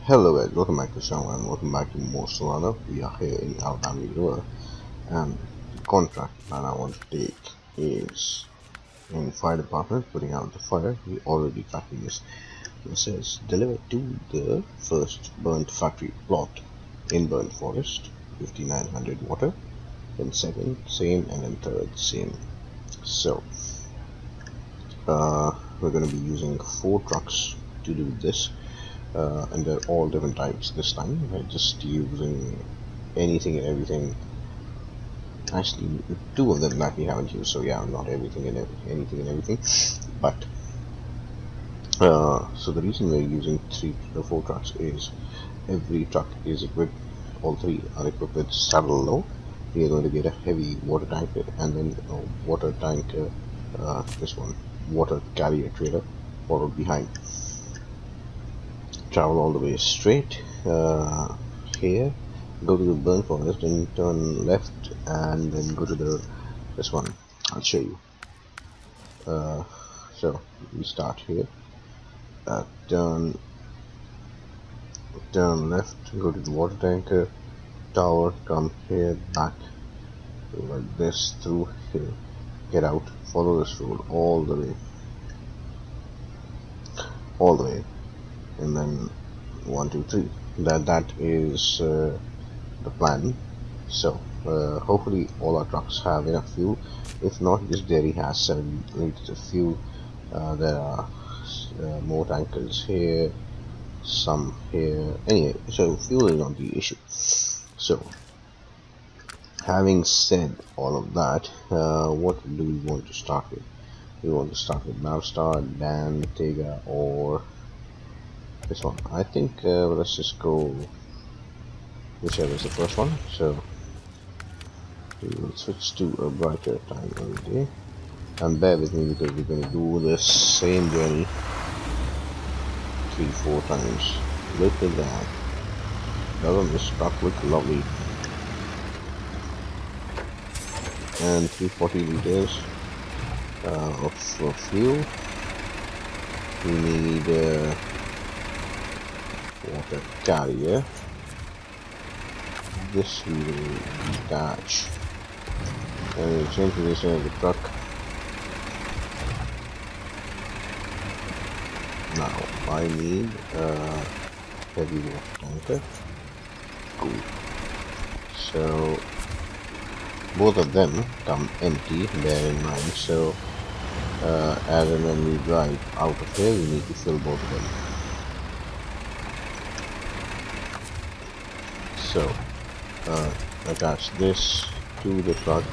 Hello guys, welcome back to the channel and welcome back to more Snowrunner. We are here in Alabama River, and the contract that I want to take is in fire department, putting out the fire. We already tracking this. It says deliver to the first burnt factory plot in burnt forest, 5900 water. Then second same, and then third same. So we're going to be using 4 trucks to do this. And they're all different types this time. We're just using anything and everything. Actually, 2 of them that we haven't used, so yeah, not everything and anything and everything. But so the reason we're using 4 trucks is every truck is equipped. All 3 are equipped with saddle load. We are going to get a heavy water tanker and then a water tanker. This one, water carrier trailer, followed behind. Travel all the way straight here, go to the burn forest and turn left, and then go to this one. I'll show you. So we start here, turn left, go to the water tanker tower, come here, back like this, through here, get out, follow this road all the way, and then 1 2 3. That is the plan. So hopefully all our trucks have enough fuel. If not, this dairy has 7 liters of fuel. There are more tankers here, some here. Anyway, so fuel is not the issue. So having said all of that, what do we want to start with? We want to start with Navstar, Dan, Tega, or this one. I think let's just go whichever is the first one. So we will switch to a brighter time of the day, and bear with me because we're going to do the same journey 3-4 times. Look at that. Doesn't this truck look lovely? And 340 liters of fuel. We need water carrier. This we will detach and change position of the truck. Now I need a heavy water tanker. Cool. So both of them come empty, bear in mind. So as and when we drive out of here, we need to fill both of them. So attach this to the truck,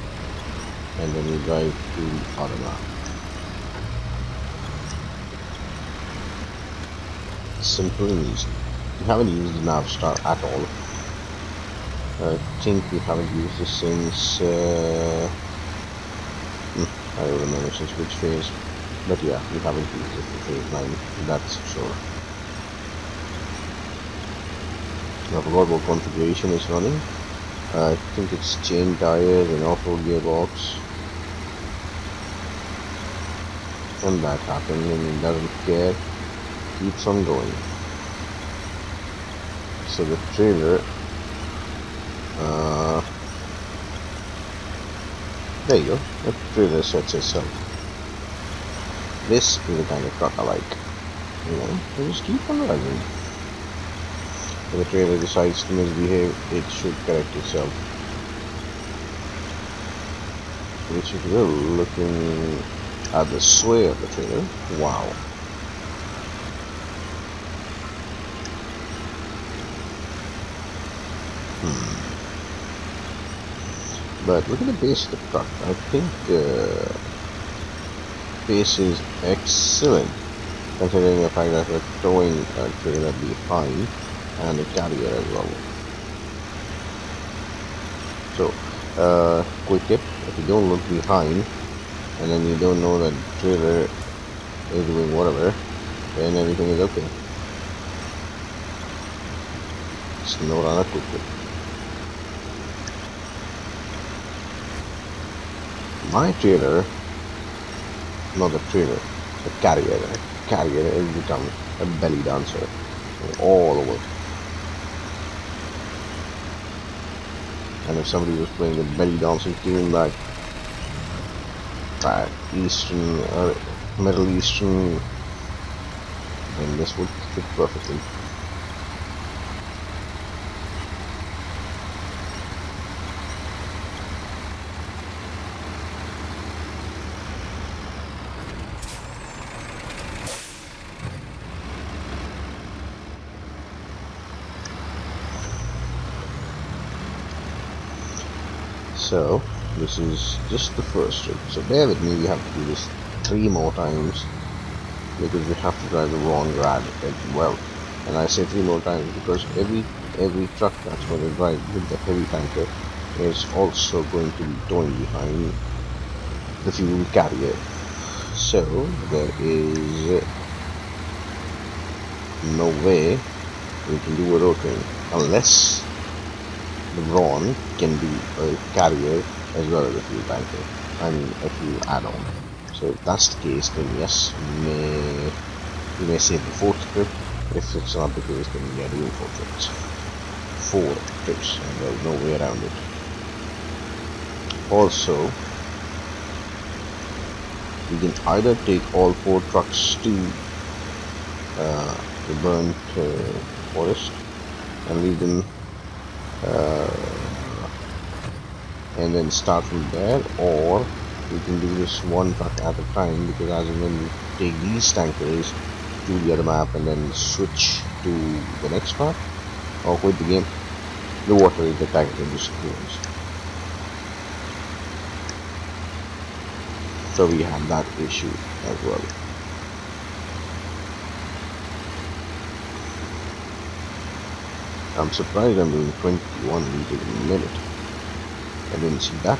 and then we drive to Alabama. Simple and easy. We haven't used the Navstar at all. I think we haven't used this since I don't remember since which phase, but yeah, we haven't used it in phase 9, that's sure. I forgot what configuration is running. I think it's chain tires and off-road gearbox, and that happened, and it doesn't care, keeps on going. So the trailer, there you go, the trailer sets itself. This is the kind of truck I like, you know, you just keep on driving. If the trailer decides to misbehave, it should correct itself, which it will. Looking at the sway of the trailer, wow. But look at the base of the truck. I think the base is excellent, considering the fact that we're towing a trailer behind and a carrier as well. So quick tip, if you don't look behind and then you don't know that the trailer is doing whatever, then everything is okay. Snowrunner quick tip. My trailer, not the trailer, the carrier has become a belly dancer all over. if somebody was playing the belly dancing tune like Eastern or Middle Eastern, then this would fit perfectly. So this is just the first trip, so bear with me, we have to do this 3 more times because we have to drive the wrong rad as well. And I say 3 more times because every truck that's going to drive with the heavy tanker is also going to be towing behind the fuel carrier. So there is no way we can do a rotary unless the Brawn can be a carrier as well as a fuel tanker. I mean a fuel add-on. So if that's the case, then yes, we may save the 4th trip. If it's not the case, then we are doing 4 trips. 4 trips, and there's no way around it. Also, we can either take all 4 trucks to the burnt forest and leave them and then start from there, or we can do this 1 truck at a time, because as and when we take these tankers to the other map and then switch to the next part or quit the game, the water is the tanker disappears. So we have that issue as well. I'm surprised I'm doing 21 liters a minute. I didn't see that.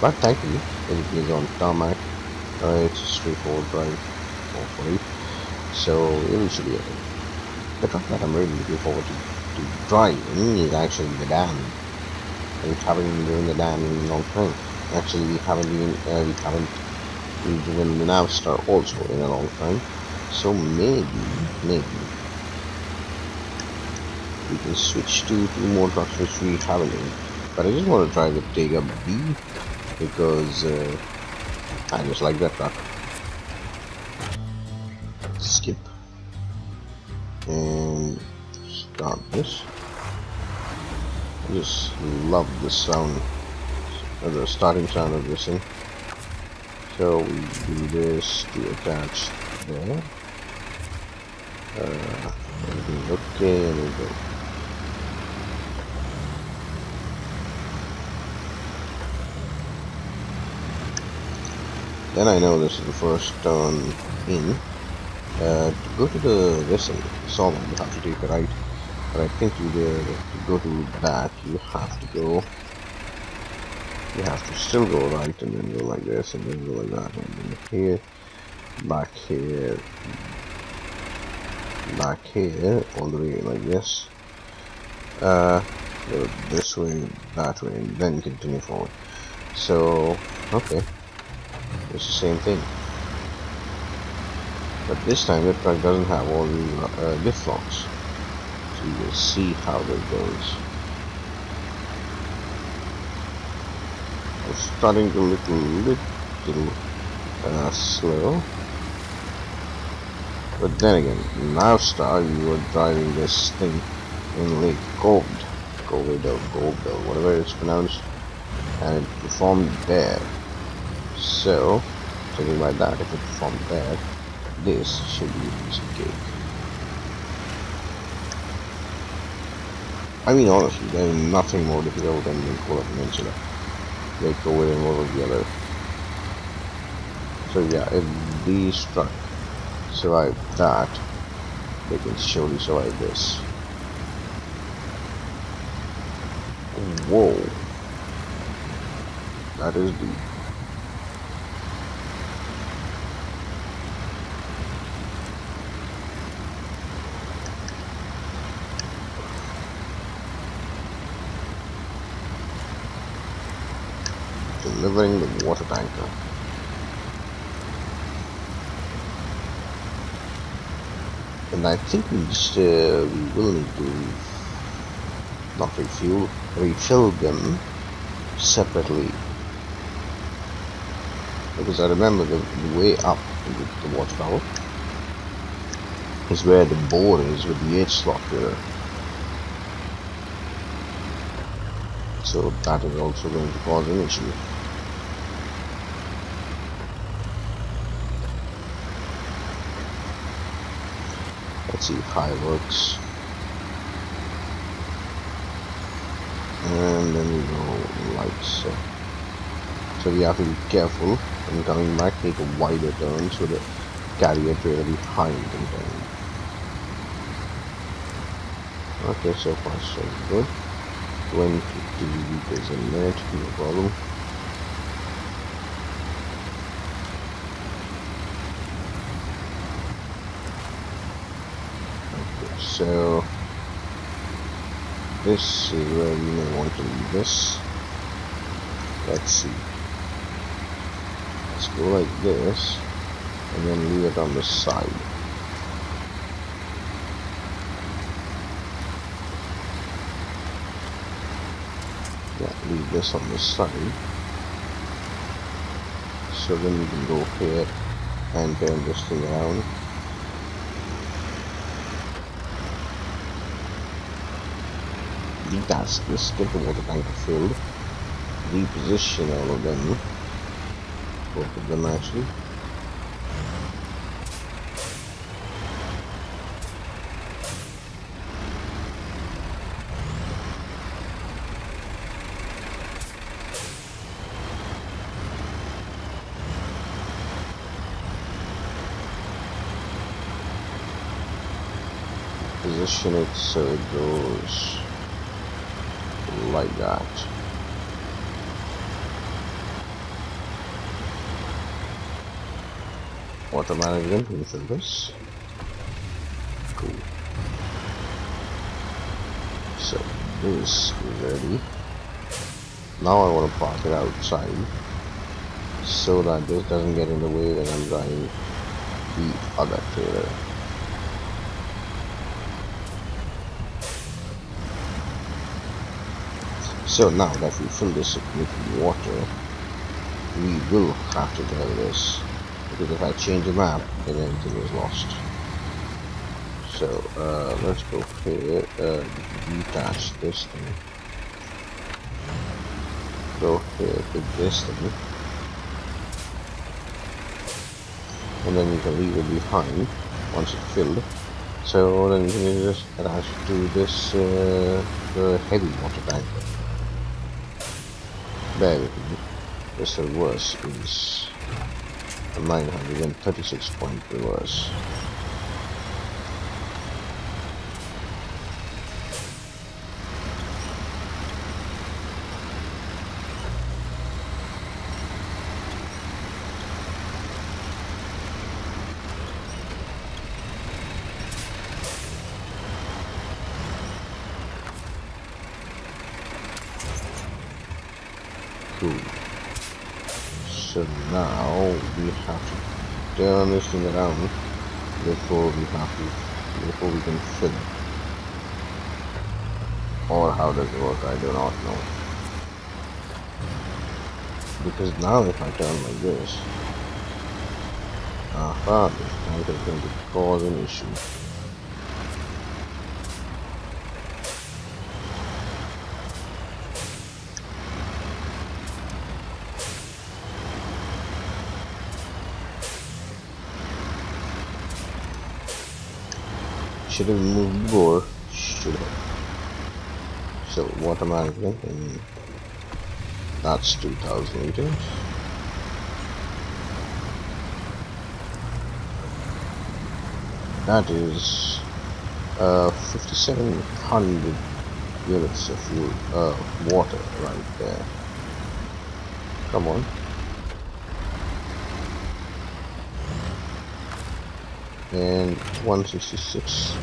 But thankfully, everything is on tarmac. It's a straightforward drive for it. So it should be okay. The truck that I'm really looking forward to driving is actually the dam. We haven't been doing the dam in a long time. Actually, we haven't been doing the Navstar also in a long time. So maybe we can switch to 2 more trucks which we haven't in. But I just want to try the Tega B because I just like that truck. Skip and start this. I just love the sound, the starting sound of this thing. So we do this to attach there. Everything's okay, and we go. Then I know this is the first turn in. To go to the vessel, Solomon, you have to take a right. But I think to go to that, you have to still go right and then go like this and then go like that and then here, back here, all the way like this. Go this way, that way, and then continue forward. So, okay. It's the same thing, but this time the truck doesn't have all the diff locks, so you will see how that goes. I'm starting to look a little slow, but then again, Navstar, you are driving this thing in Lake Gold, whatever it's pronounced, and it performed there. So, thinking about that, if it performed there, this should be a piece of cake. I mean, honestly, there is nothing more difficult than the Kola Peninsula. They go in one or the other. So yeah, if these truck survive that, they can surely survive this. Whoa, that is deep. Delivering the water tanker. And I think we will need to not refuel, refill them separately. Because I remember the way up the water tower is where the board is with the 8 slot here. So that is also going to cause an issue. Let's see if high works. And then we go lights. So we have to be careful when coming back, take a wider turn so the carrier trailer behind can turn. Okay, so far so good. 22 liters a minute, no problem. Okay, so this is where we may want to leave this. Let's see. Let's go like this and then leave it on the side. Yeah, leave this on the side. So then we can go here and turn this thing around. Detach this, get the water tanker filled, reposition all of them, both of them actually. Position it so it goes like that. Water management, refill this. Cool. So this is ready. Now I want to park it outside so that this doesn't get in the way when I'm driving the other trailer. So now that we fill this with water, we will have to drive this, because if I change the map, then everything is lost. So let's go here, detach this thing, go here, pick this thing, and then you can leave it behind once it's filled. So then you can just attach to this heavy water tank. There we go. This reverse is a 936 point reverse. Cool. So now we have to turn this thing around before we can fill it. Or how does it work? I do not know. Because now if I turn like this, this tank is going to cause an issue. Should have moved more, should have. So water management, and that's 2,000 liters. That is 5,700 units of fuel, water right there. Come on. And 166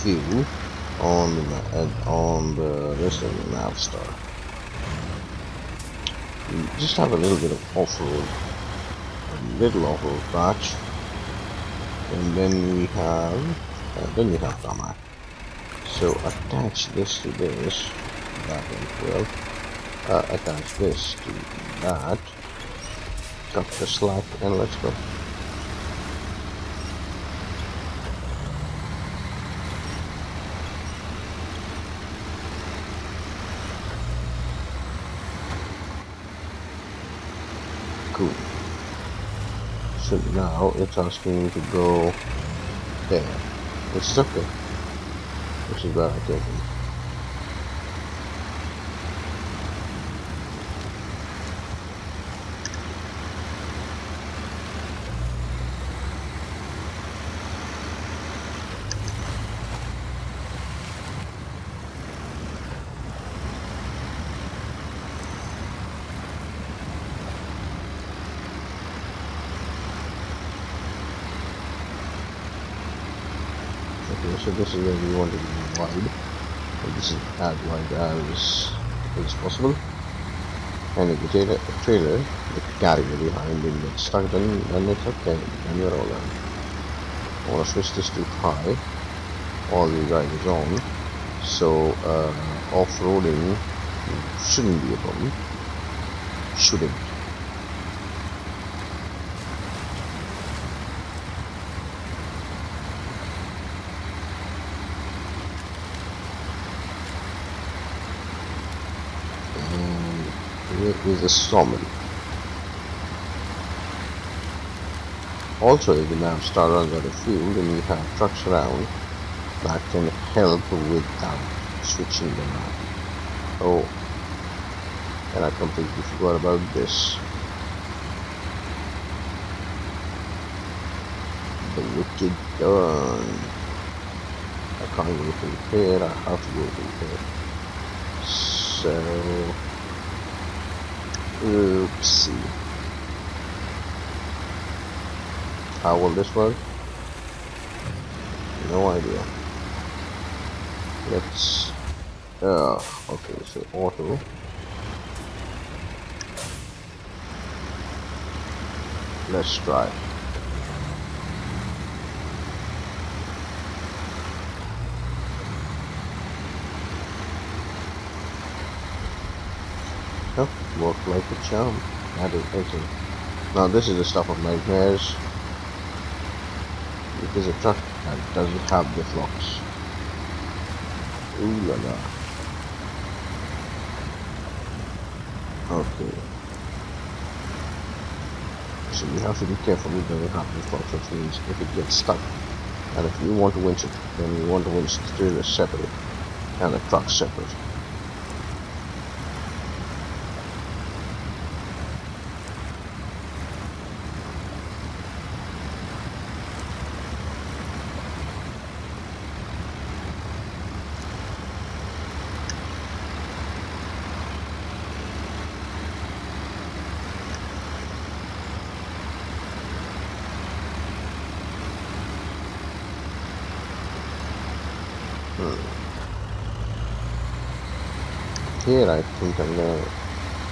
fuel on the rest of the nav star. We just have a little bit of off-road, a little off-road patch, and then we have tarmac. So attach this to this. That went well. Attach this to that. Cut the slack and let's go. Cool. So now it's asking me to go there, which is okay. Which is where I take him. Okay, so this is where we want to be wide. So this is as wide as possible. And if the trailer, the carrier behind it gets stuck, then it's okay. Then you're all done. I want to switch this to high. All the guys is on. So off-roading shouldn't be a problem. Shouldn't. Here is a sawmill. Also, if the map star runs out of fuel, then you have trucks around that can help with switching the map. Oh, and I completely forgot about this. The wicked gun. I can't go to repair, I have to go to repair. So oopsie. How will this work? No idea. Let's okay, so auto. Let's try. Oh, worked like a charm. That is excellent. Now this is the stuff of nightmares. Because a truck that doesn't have the flocks. Ooh la la. Okay. So you have to be careful with the half the flocks, which means if it gets stuck, and if you want to winch it, then you want to winch the trailer separate and the truck separate. Here I think I'm gonna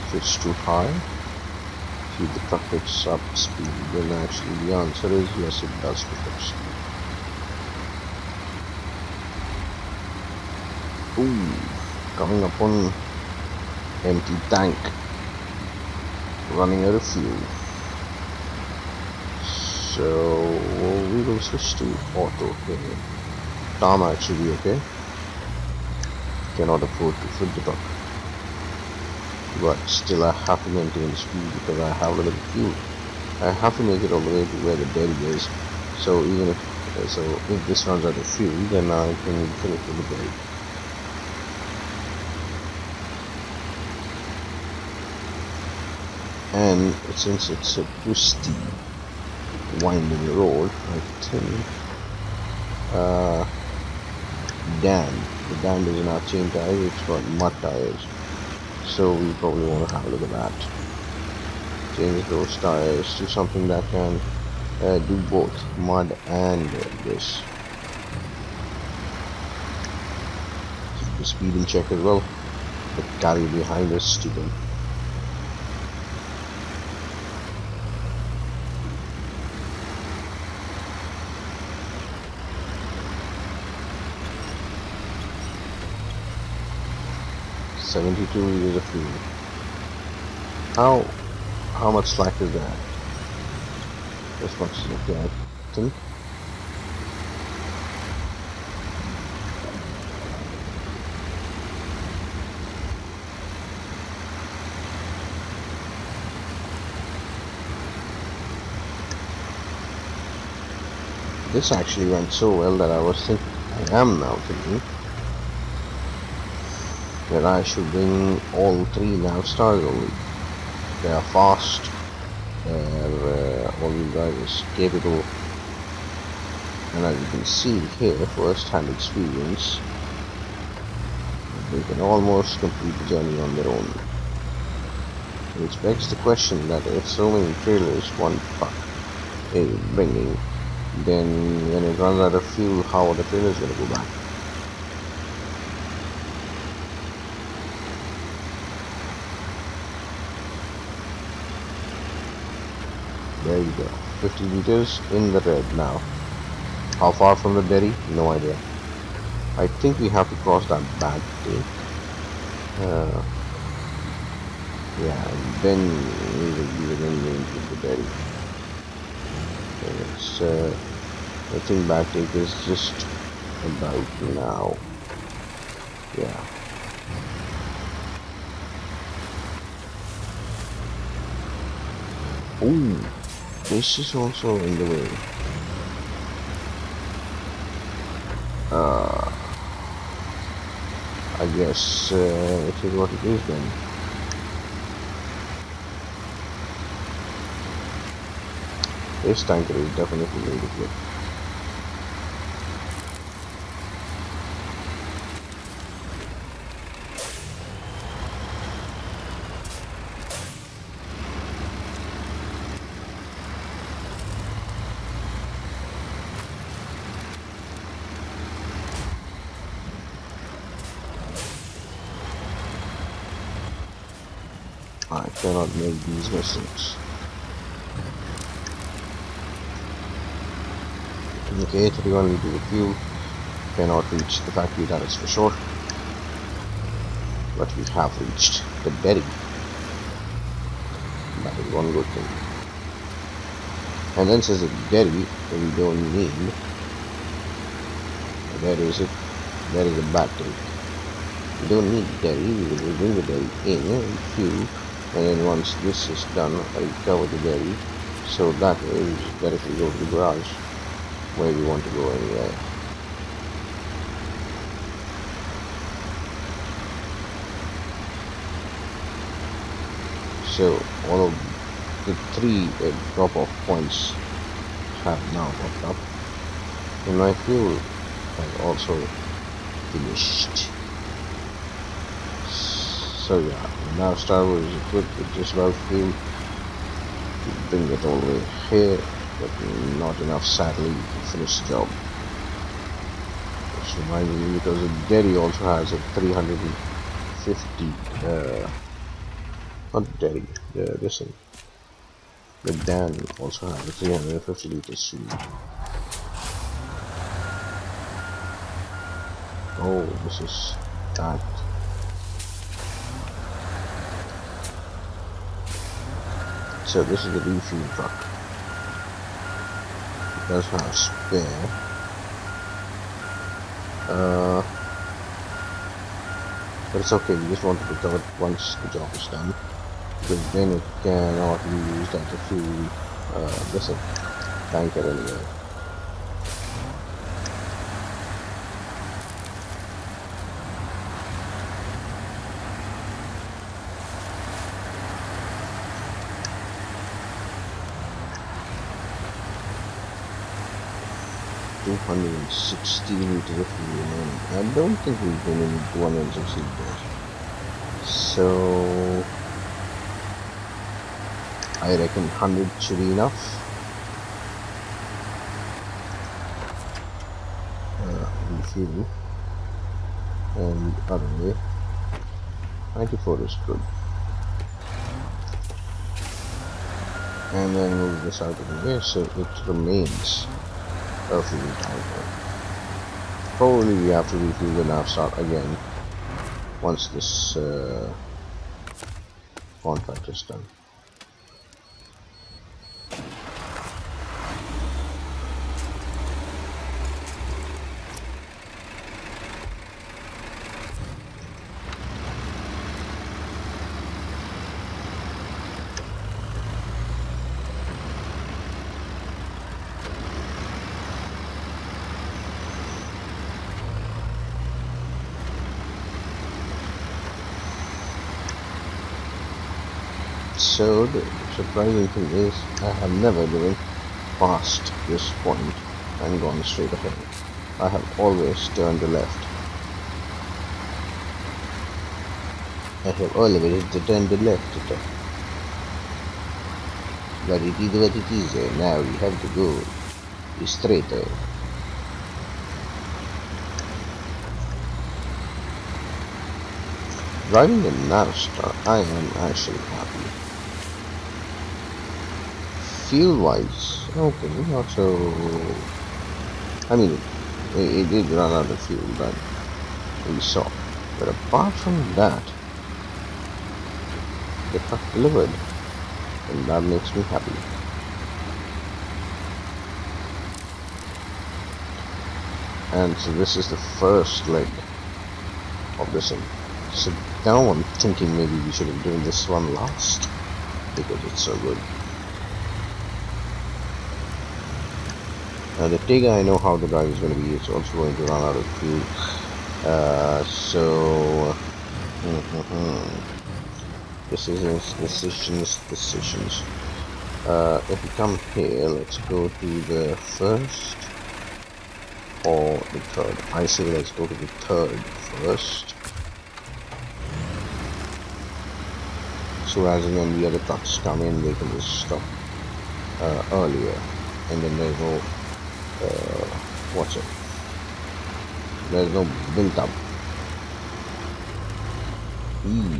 switch too high. See if the truck picks up speed, then actually the answer is yes, it does pick up speed. Ooh, coming up on empty tank, running out of fuel. So we will switch to auto here. Tarmac should be okay. Cannot afford to flip the truck. But still I have to maintain the speed because I have limited fuel. I have to make it all the way to where the dairy is. So even if this runs out of fuel, then I can fill it with the dairy. And since it's a twisty, winding road, I think the Dan doesn't have chain tires, it's got mud tires. So we probably want to have a look at that. Change those tires to something that can do both mud and this. Keep the speed in check as well. The carry behind us stupid. 72 liters of fuel. How much slack is that? This much is okay, I think. This actually went so well that I am now thinking that I should bring all three nav stars only. They are fast, their all-wheel drive is capable, and as you can see here, first-hand experience, they can almost complete the journey on their own. Which begs the question that if so many trailers one truck is bringing, then when it runs out of fuel, how are the trailers going to go back? There you go, 50 liters in the red now. How far from the dairy? No idea. I think we have to cross that bad thing. Yeah, and then we will be within range of the dairy. It's, I think backtake is just about now. Yeah. Ooh, this is also in the way. I guess it is what it is then. This tanker is definitely made it good. I cannot make these mistakes. Okay, 31 liters of fuel. Cannot reach the factory, that is for sure. But we have reached the dairy. That is one good thing. And then says the dairy we don't need. There is it. There is a bad thing. We don't need dairy. We will bring the dairy in, fuel, and then once this is done, I cover the dairy. So that is directly go to the garage, where we want to go anyway. So all of the three drop-off points have now popped up, and my fuel has also finished. So yeah, now Star Wars is equipped with just about fuel to bring it all the way here, but not enough sadly to finish the job. Just reminding you, because the dairy also has a 350 not the dairy, this thing. The Dan also has a 350 liters fuel. Oh, this is that. So this is the refuel truck. It does have spare. But it's okay, we just wanted to cover it once the job is done, because then it cannot be used as a fuel vessel tanker anyway. $260 liters of fuel remaining. I don't think we're going to need 160 liters. So I reckon 100 should be enough. Refuel. And the other way. 94 is good. And then move this out of the way so it remains a fuel tanker. Probably we have to refuel the nav start again once this contract is done. So the surprising thing is I have never driven past this point and gone straight ahead. I have always turned to left. I have always turned to left. But it is what it is. Now we have to go straight. Driving the Navistar, I am actually happy. Fuel wise, okay, not so. I mean, it did run out of fuel, that we saw. But apart from that, the truck delivered, and that makes me happy. And so this is the first leg of this thing. So now I'm thinking maybe we should have done this one last, because it's so good. The Tiga, I know how the drive is going to be. It's also going to run out of fuel. Decisions. If we come here, let's go to the first or the third. I say let's go to the third first. So as and when the other trucks come in, they can just stop earlier, and then there's no there's no build up.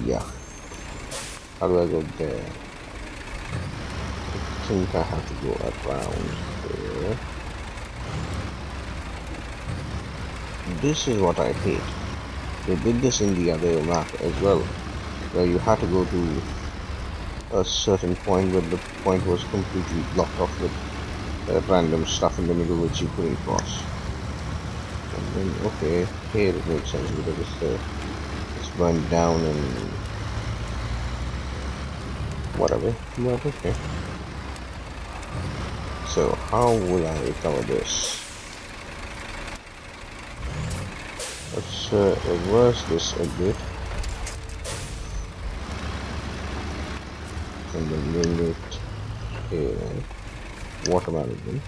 Yeah, how do I go there? I think I have to go around here. This is what I hate. They did this in the other map as well, where you had to go to a certain point, but the point was completely blocked off with random stuff in the middle which you couldn't cross. And then, okay, here it makes sense because it's burned down and whatever, but okay. So how will I recover this? Let's reverse this a bit and then bring it here. Water management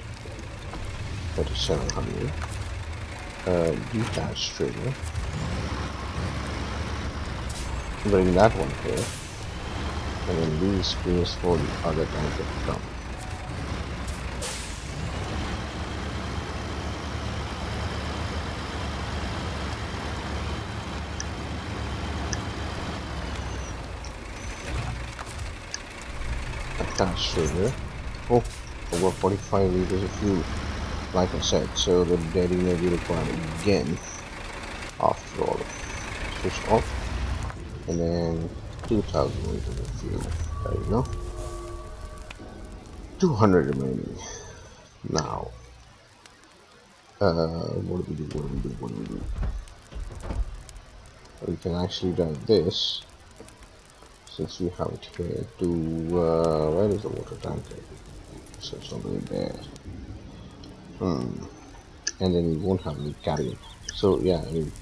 3700, detached trailer, bring that one here, and then leave space for the other tanker to come. Attached trailer. Oh, over 45 liters of fuel, like I said, so the daddy may be required again after all. Switch off, and then 2000 liters of fuel. There you go. 200 remaining. Now, what do we do? We can actually drive this, since we have it here, to where is the water tanker? So it's already there. And then we won't have any carrying. So yeah, I mean,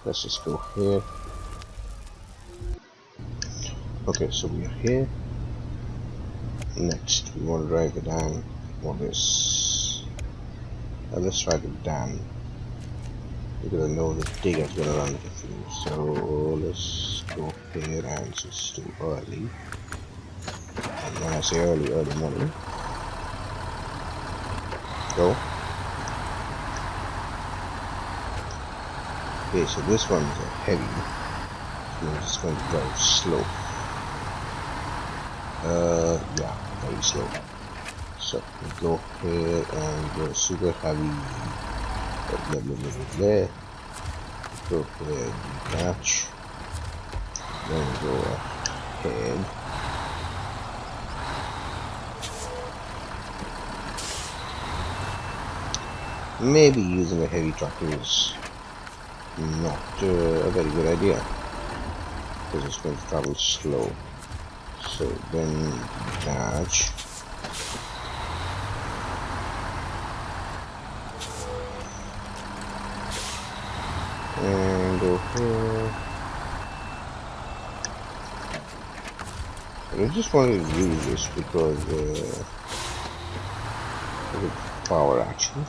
let's just go here. Okay, so we are here. Next, we want to drive the dam. What is? Let's try the dam, because I know the Tiga is gonna run out of fuel. So let's go here, and it's too early. And when I say early morning. Go. Okay, so this one is a heavy, so I'm just going to drive slow. Yeah, very slow. So we go here and go super heavy. There. go ahead, detach, then go ahead. Maybe using a heavy truck is not a very good idea because it's going to travel slow. So then detach. And go here. I just wanted to use this because of the power action.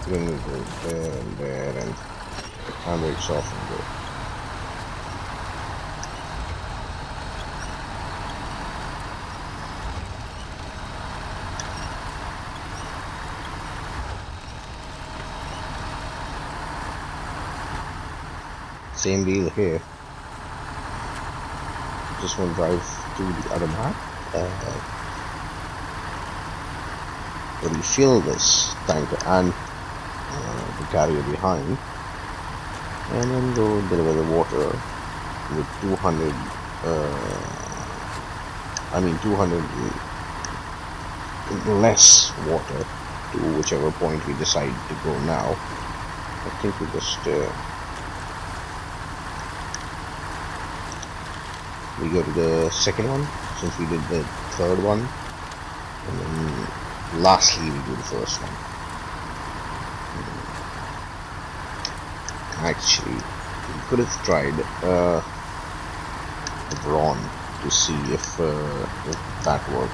Then we go there and there and handbrakes off and go. Same deal here. Just want to drive to the other map. Refill this tanker and the carrier behind, and then go deliver the water with 200. 200 less water to whichever point we decide to go now. I think we just we go to the second one since we did the third one, and then lastly we do the first one. Actually, we could have tried the brawn to see if that worked.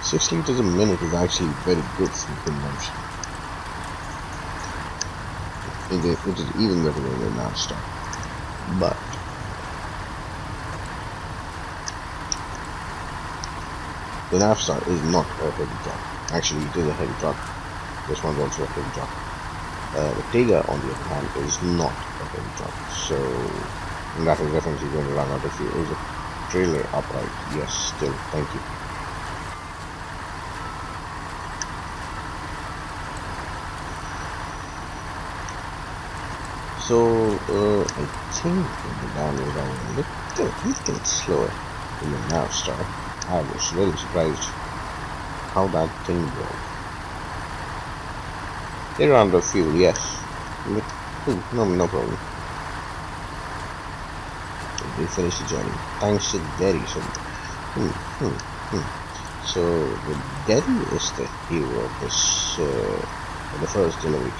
Six liters a minute is actually very good for consumption. It is even better than the Navstar. But the Navstar is not a heavy truck. Actually, it is a heavy truck. This one's also a heavy truck. The Tega, on the other hand, is not a heavy truck. So that is definitely going to run out of fuel. Is a trailer upright? Yes, still. Thank you. So I think the down is running a little slower than the Navstar. I was very surprised how that thing broke. They ran out of fuel, yes. No problem. They finished the journey. Thanks to the Daddy. So the Daddy is the hero of this, the first delivery.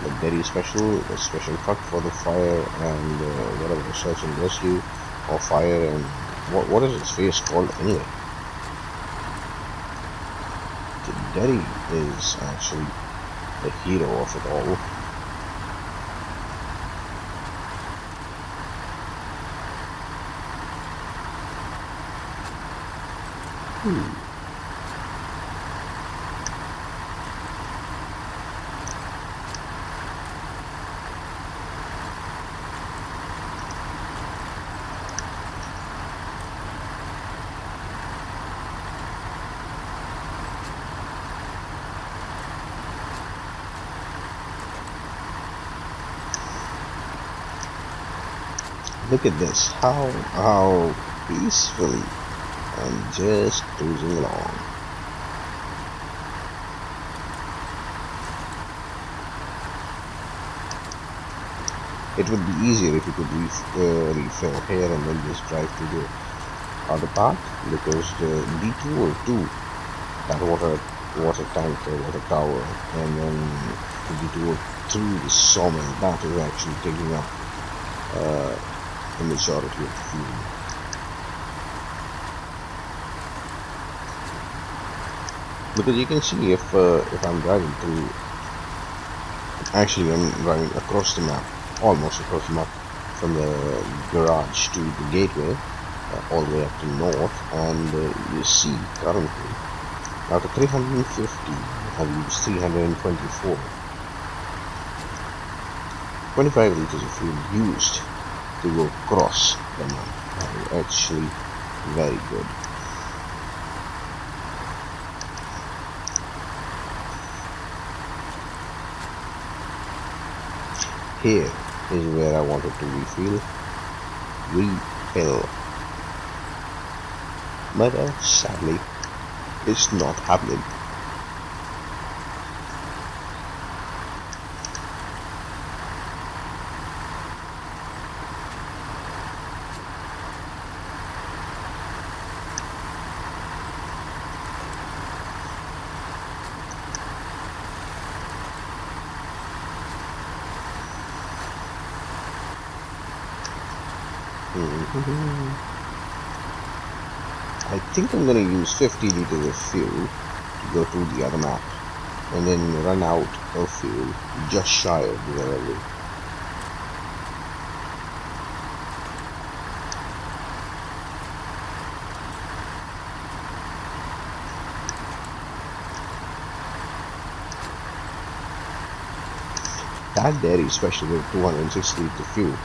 The Daddy special, a special truck for the fire and whatever, search and rescue or fire and what is its face called anyway? The Daddy is actually the hero of it all. Look at this, how peacefully I'm just cruising along. It would be easier if you could refill here and then just drive to the other part, because the detour to that water tanker, water tower, and then the detour through the sawmill, that is actually taking up the majority of the fuel. Because you can see if I'm driving through, actually I'm driving across the map, almost across the map, from the garage to the gateway, all the way up to north, and you see currently out of 350 I've used 324. 25 liters of fuel used to go cross the map. That is actually very good. Here is where I wanted to refill, but sadly it's not happening. I think I'm gonna use 50 liters of fuel to go to the other map and then run out of fuel just shy of the early. That dairy, especially with 260 litre fuel,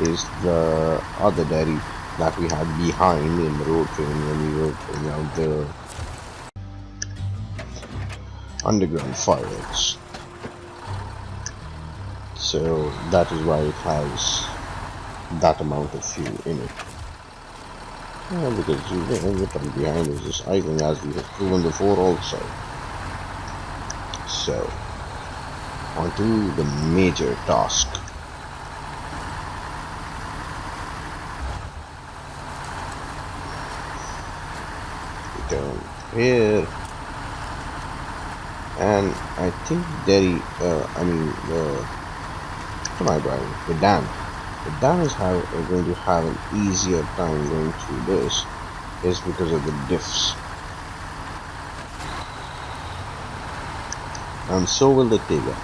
is the other dairy that we had behind in the road train when we were putting out the underground fireworks. So that is why it has that amount of fuel in it. Because the truck behind is just idling, as we have proven before also. So on to the major task. Down here, and I think what am I driving? The dam. The dam is going to have an easier time going through this, is because of the diffs, and so will the Tiga.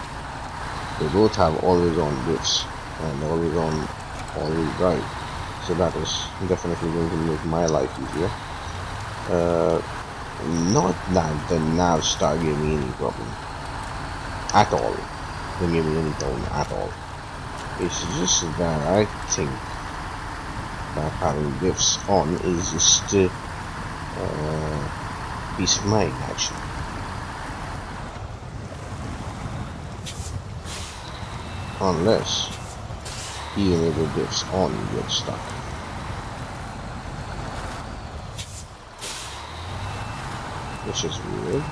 They both have always on diffs and always on all-wheel drive, so that is definitely going to make my life easier. Not that the Navstar gave me any problem at all. Didn't give me any problem at all. It's just that I think that having diffs on is just peace of mind, actually. Unless even with the diffs on, you get stuck. Which is weird.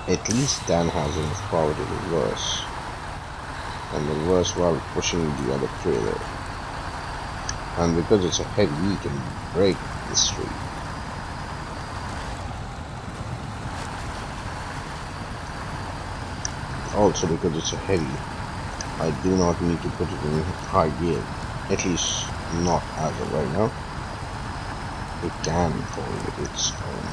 At least Dan has enough power to reverse, and reverse while pushing the other trailer. And because it's a heavy, we can break the street. Also, because it's a heavy, I do not need to put it in high gear. At least not as of right now. It can hold its own.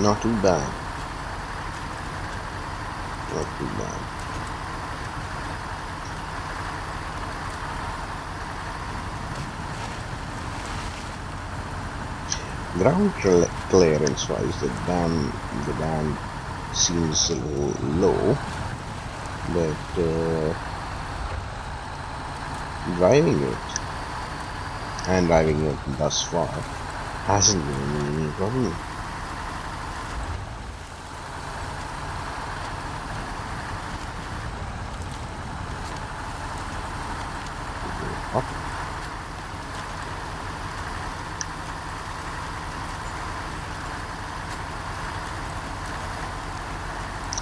Not too bad. Not too bad. Ground clearance wise, the dam seems a little low, but driving it thus far hasn't given me any problem.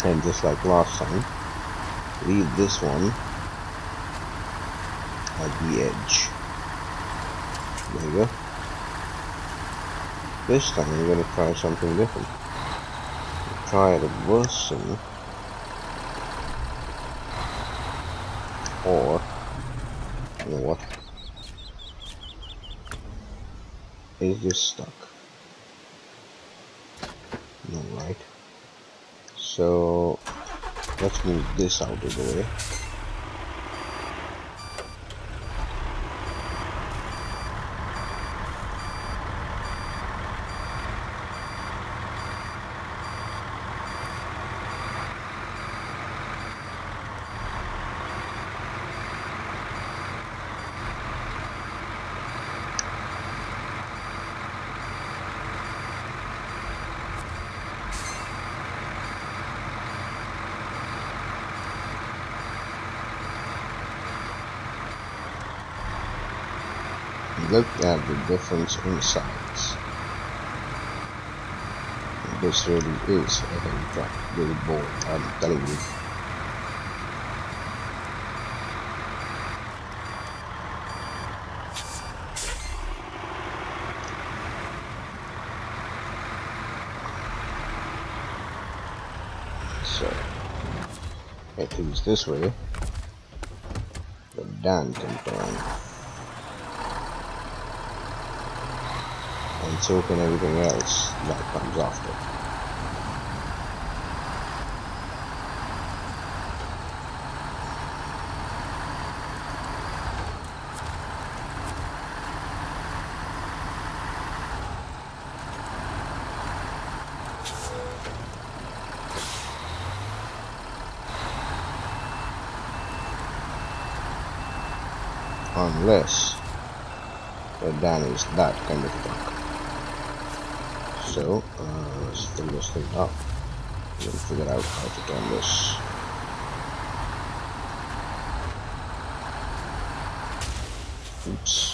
And just like last time, leave this one at the edge. There you go. This time I'm going to try something different. try reversing, or you know what? Is this stuck? No, right? So let's move this out of the way. Look at the difference in size. This really is a heavy truck, really bold, I'm telling you. So, at least this way, the Dan can turn. And so can everything else that comes after. Unless the Dan is that kind of truck. So, let's fill this thing up and figure out how to turn this. Oops.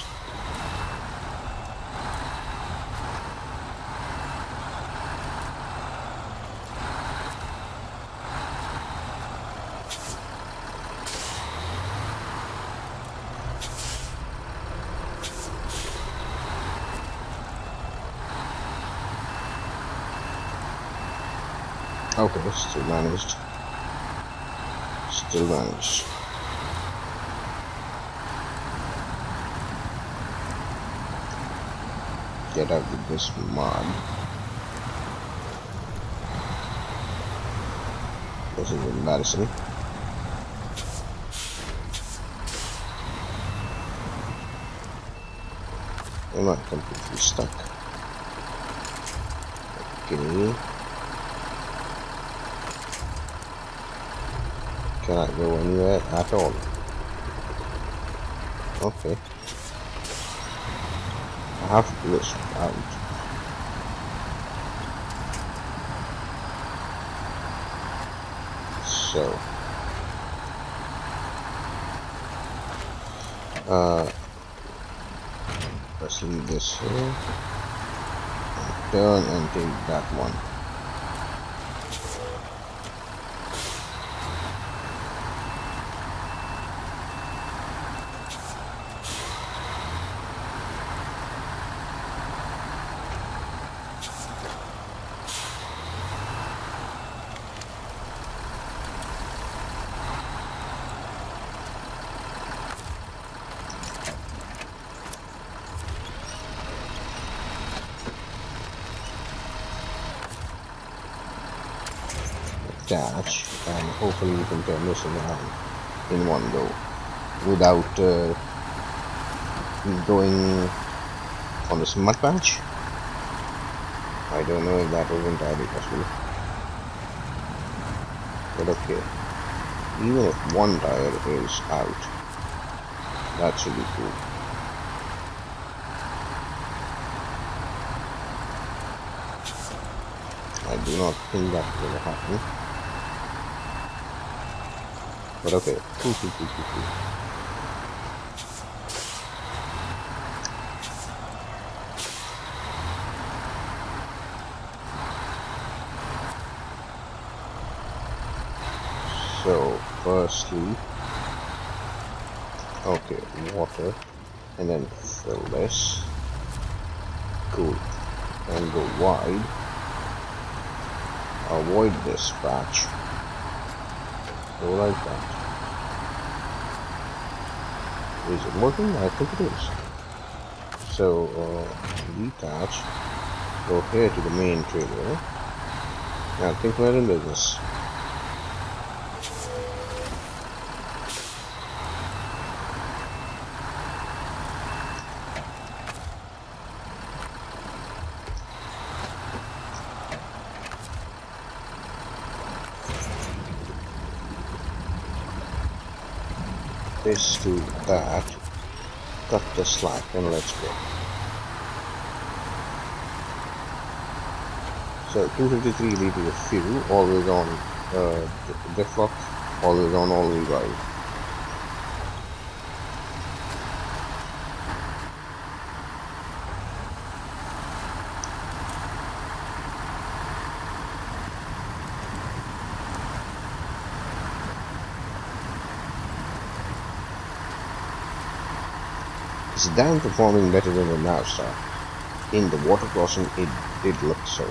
Okay, still managed. Still managed. Get out with this mud. This is embarrassing. I'm not completely stuck. Okay. Cannot go anywhere at all. Okay. I have to pull this out. So. Let's leave this here. And turn and take that one. Dash, and hopefully we can turn this around in one go without going on this mud patch. I don't know if that was entirely possible, but okay, even if one tire is out, that's really cool. I do not think that will happen. But okay, cool. So, firstly, okay, water, and then fill this. Cool. And go wide. avoid this patch. Go like that. Is it working? I think it is. So detach, go here to the main trailer. I think we're in business. This to that, cut the slack and let's go. So 253 liters of fuel, always on diff lock, always on all wheel drive. Sedan performing better than the Navstar. In the water crossing, it did look so.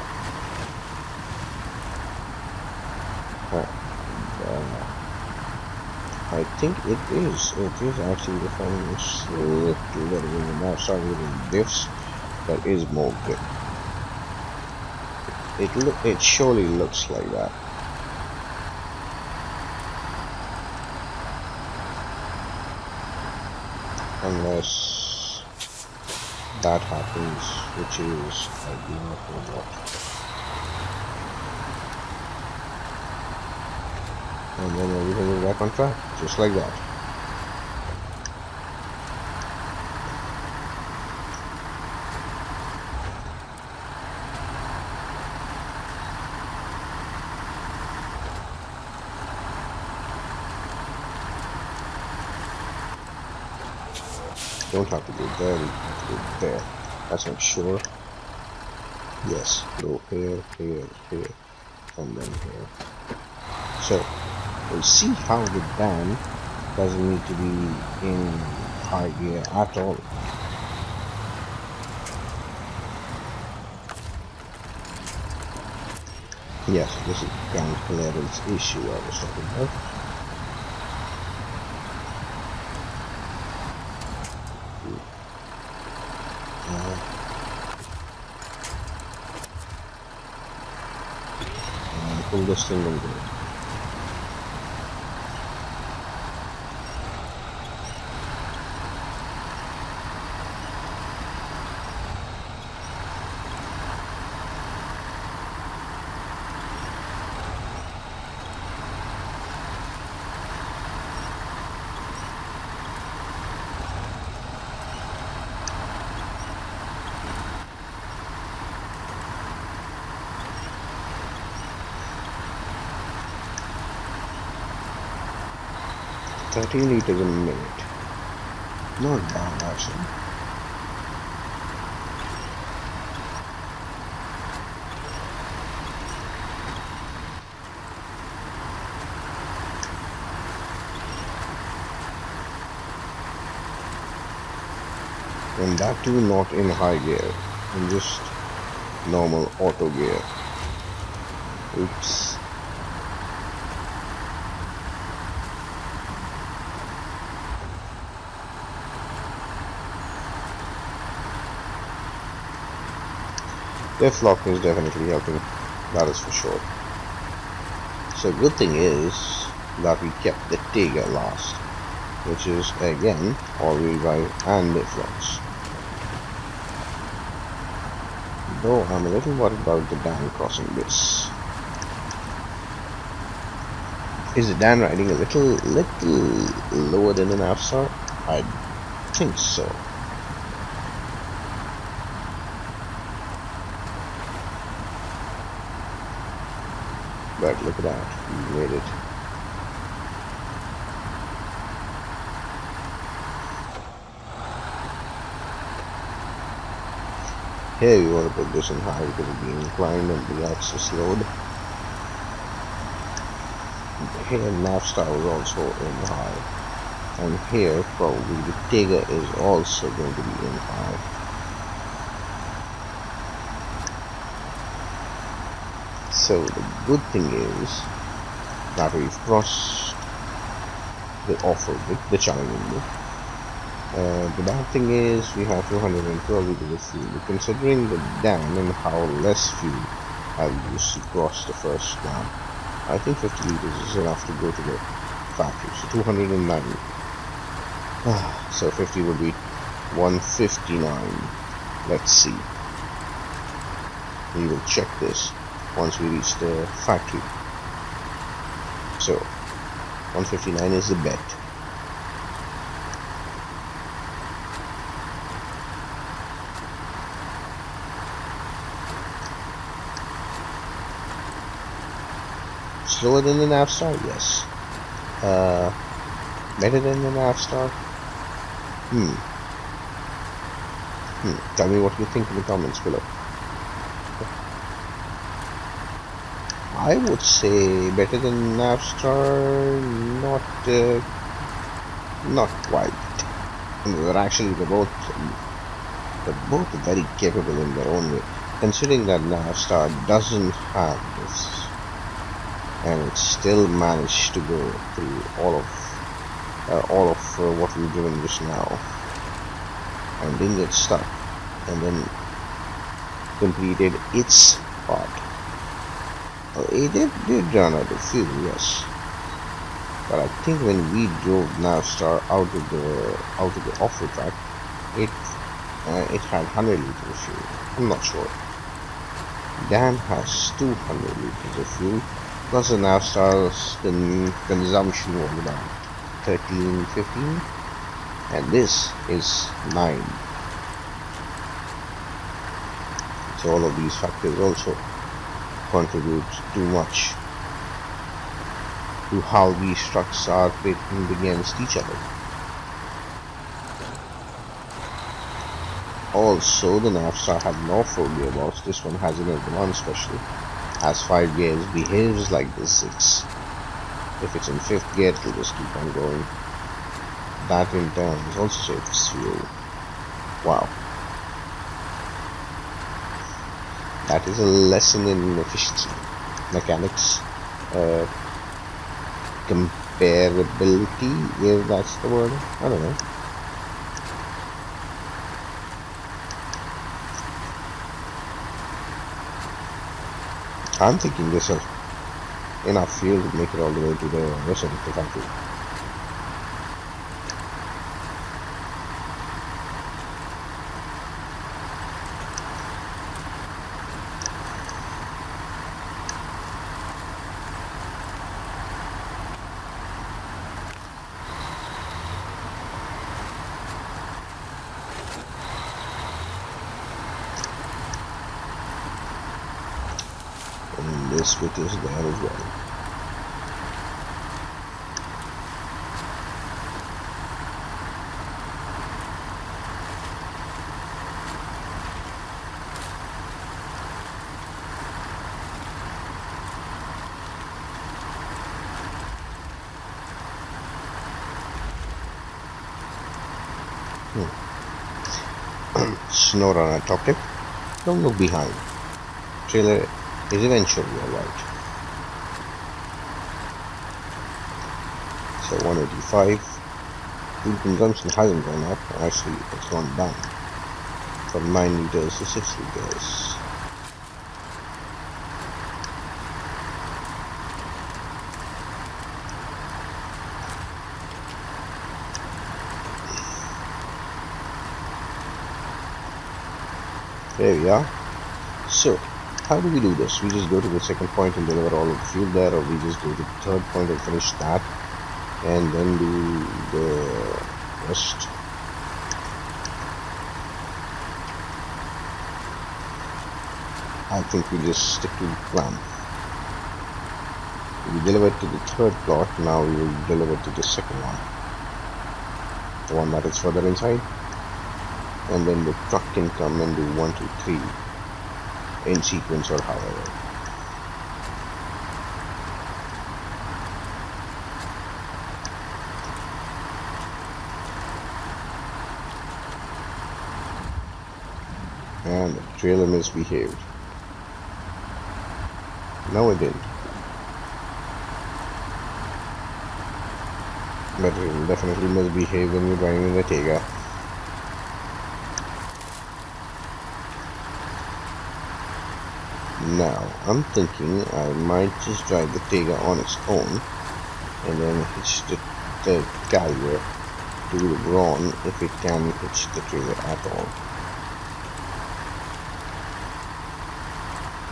I think it is. It is actually performing a little better than the Navstar within diffs, but is more grip. It surely looks like that. Unless that happens, which is, I do not know what. And then everything is back on track, just like that. Don't have to go there, we have to go there. That's not sure. Yes, go here, here, here, and then here. So, we'll see how the Dan doesn't need to be in high gear at all. Yes, this is Grand Canary's issue I was talking about. Pull this thing and go. $13 liters a minute. Not bad actually. And that too not in high gear, in just normal auto gear. Oops. Diff lock is definitely helping, that is for sure. So good thing is that we kept the Tiger last, which is again all-wheel drive and diff locks. Though I'm a little worried about the Dan crossing this. Is the Dan riding a little lower than an Navstar? I think so. But look at that, we made it. Here we want to put this in high because of the incline and the access load. Here Navstar is also in high. And here probably the Tiger is also going to be in high. So the good thing is that we've crossed the off-road bit, the challenging bit. The bad thing is we have 212 liters of fuel. Considering the dam and how less fuel I've used to cross the first lap, I think 50 liters is enough to go to the factory. So 209. So 50 would be 159. Let's see. We will check this once we reach the factory. So 159 is the bet. Slower than the Navstar? Yes. Better than the Navstar? Tell me what you think in the comments below. I would say better than Navstar, not quite. They're both very capable in their own way. Considering that Navstar doesn't have this, and it still managed to go through all of what we're doing just now, and didn't get stuck, and then completed its part. It did run out of fuel, yes, but I think when we drove Navstar out of the off-road track, it had 100 liters of fuel. I'm not sure. Dan has 200 liters of fuel. Plus the Navstar's consumption was about 13, 15, and this is 9. So all of these factors also contribute too much to how these trucks are pitted against each other. Also, the Navstar had an off-road gearbox. This one has an one special. Has 5 gears, behaves like the 6. If it's in 5th gear, it will just keep on going. That in turn is also saves fuel. Wow. That is a lesson in efficiency, mechanics, comparability, if that's the word. I don't know. I'm thinking this is enough fuel to make it all the way to the rest of the factory. And this bit is there as well. Snowrunner top tip: don't look behind. Trailer is eventually alright. So 185. Fuel consumption hasn't gone up, actually it's gone down from 9 liters to 6 liters. There we are. So how do we do this? We just go to the second point and deliver all of the fuel there, or we just go to the third point and finish that and then do the rest? I think we just stick to the plan. We delivered to the third plot, now we will deliver to the second one, the one that is further inside, and then the truck can come and do 1, 2, 3 in sequence or however. And the trailer misbehaved. No, it didn't. But you definitely misbehave when you're driving the Tega. Now, I'm thinking I might just drive the Tega on its own and then hitch the carrier to the ground if it can hitch the trailer at all.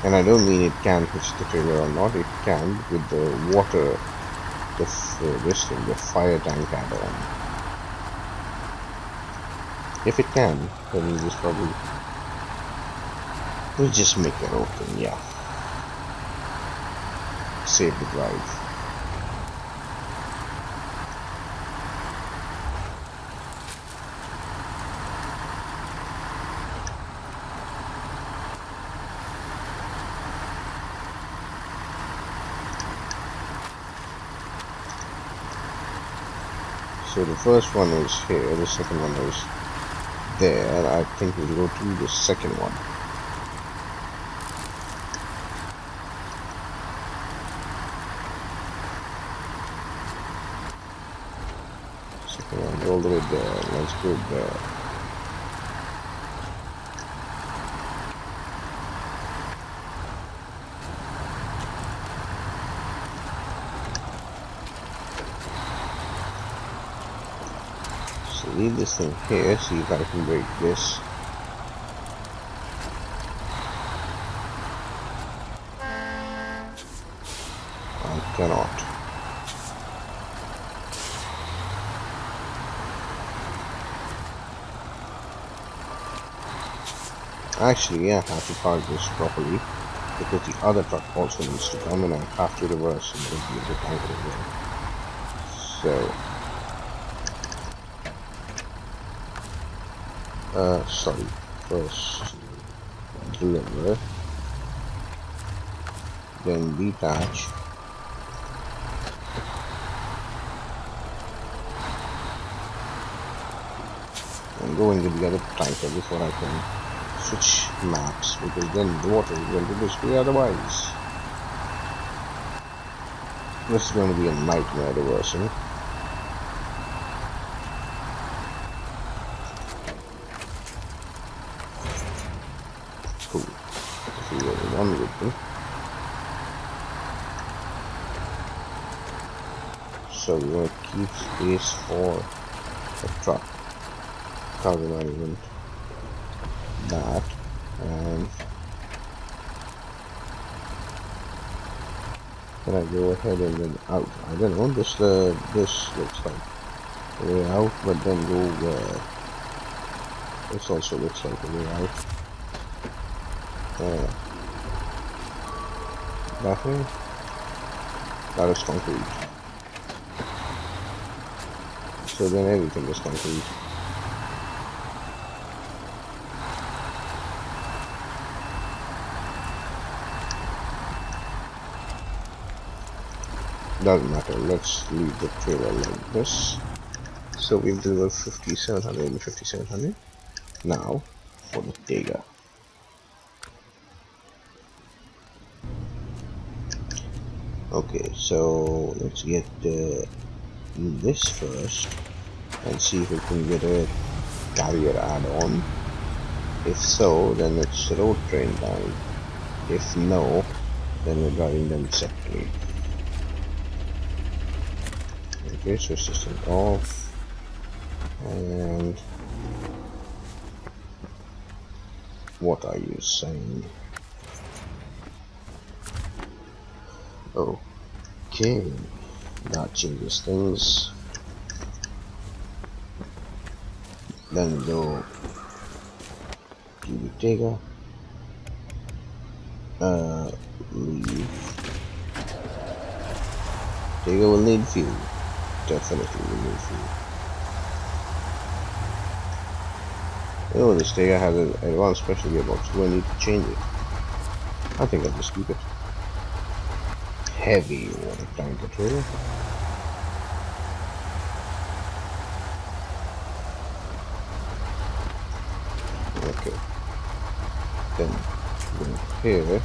And I don't mean it can hitch the trailer or not, it can with the water, this thing, the fire tank add-on. If it can, then we'll just make it open, yeah. Save the drive. So the first one is here, the second one is there. I think we'll go to the second one. Second one all the way there. Let's go there. So leave this thing here, see if I can break this. I cannot. Actually, I have to park this properly because the other truck also needs to come and I have to reverse and then be able to tank it again. So, sorry, first deliver, then detach, and go into the other tanker before I can switch maps, because then the water is going to disappear otherwise. This is going to be a nightmare reversing. Cool. So we have one with me. So we're going to keep space for a truck. Cargo management. That, and can I go ahead and then out? I don't know, this looks like a way out, but then go where? This also looks like a way out. That way? That is concrete. So then everything is concrete. Doesn't matter, let's leave the trailer like this. So we've delivered 5700 and 5700. Now for the Tega. Okay, so let's get this first and see if we can get a carrier add-on. If so, then it's road train time. If no, then we're driving them separately. Okay, so system off, and what are you saying? Okay, that changes things. Then go to the Tega, leave. Tega will need fuel. Definitely will need fuel. Oh, this Tega has an advanced special gearbox. Do I need to change it? I think I'll just keep it. Heavy water tanker trailer. Okay. Then go here.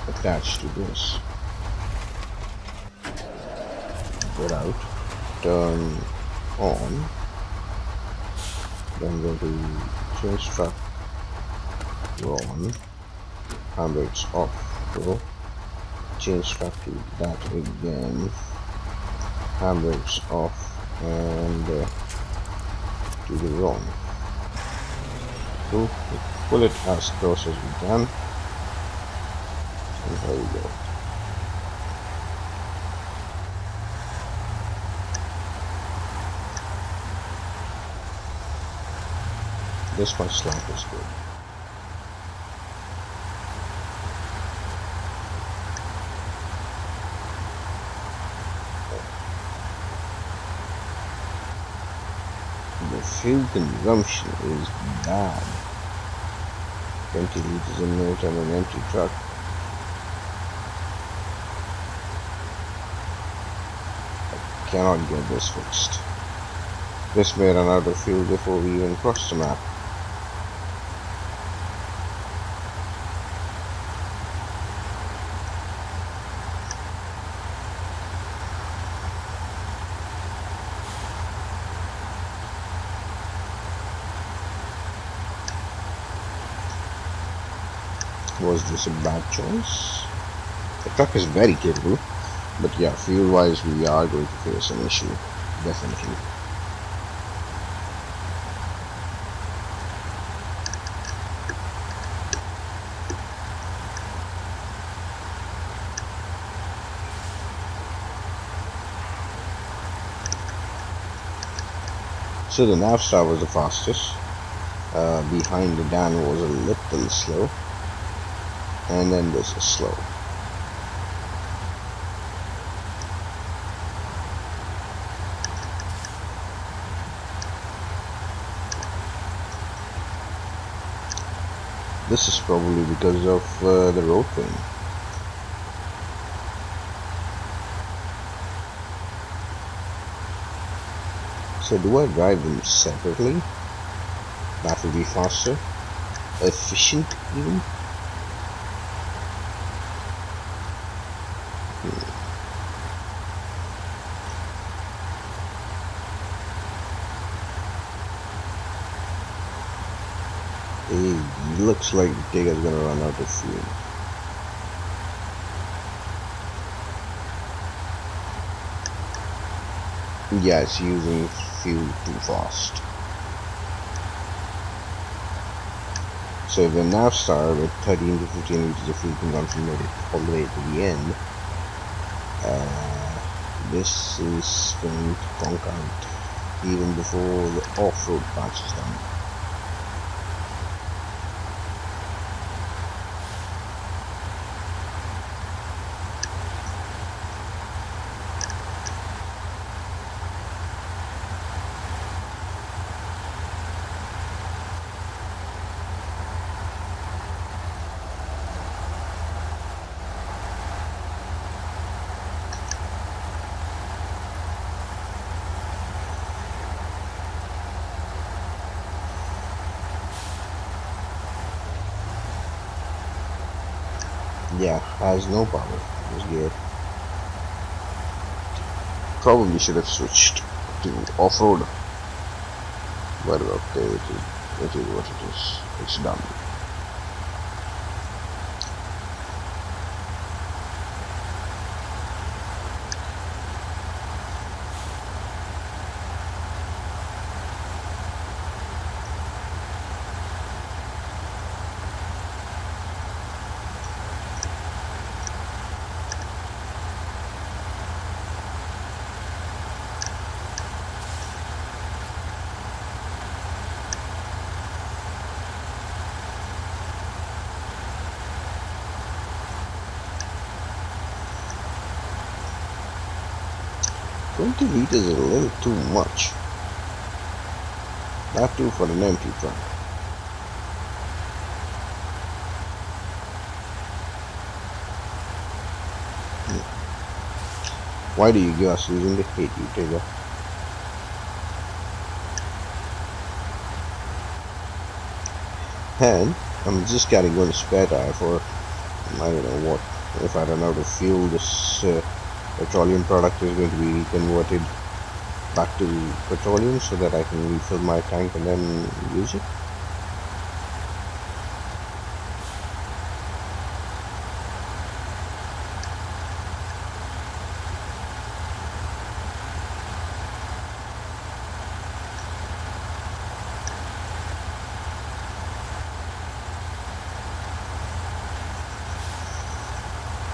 attached to this. Get out, turn on, then go to change track, on, handbrakes off, go, change track to that again, handbrakes off, and to the wrong. So pull it as close as we can, and there we go. This much slack is good. The fuel consumption is bad. 20 liters a minute on an empty truck. I cannot get this fixed. This may run out of fuel before we even cross the map. Was this a bad choice? The truck is very capable, but yeah, fuel wise we are going to face an issue, definitely. So the Navstar was the fastest, behind the Dan was a little slow, and then this is slow. This is probably because of the road train. So do I drive them separately? That will be faster, efficient even. It looks like the Tiger's gonna run out of fuel. Yeah, it's using fuel too fast. So if the Navstar with 13 to 15 liters of fuel consumption made it all the way to the end, this is going to conk out even before the off-road patch is done. Yeah, has no power. This gear. Probably should have switched to off-road. But okay, it is what it is. It's done. $20 liters is a little too much. That too for an empty truck. Why do you give us using the hate you, Tiger? And I'm just carrying one spare tire for I don't know what, if I run out of fuel, this petroleum product is going to be converted back to petroleum so that I can refill my tank and then use it.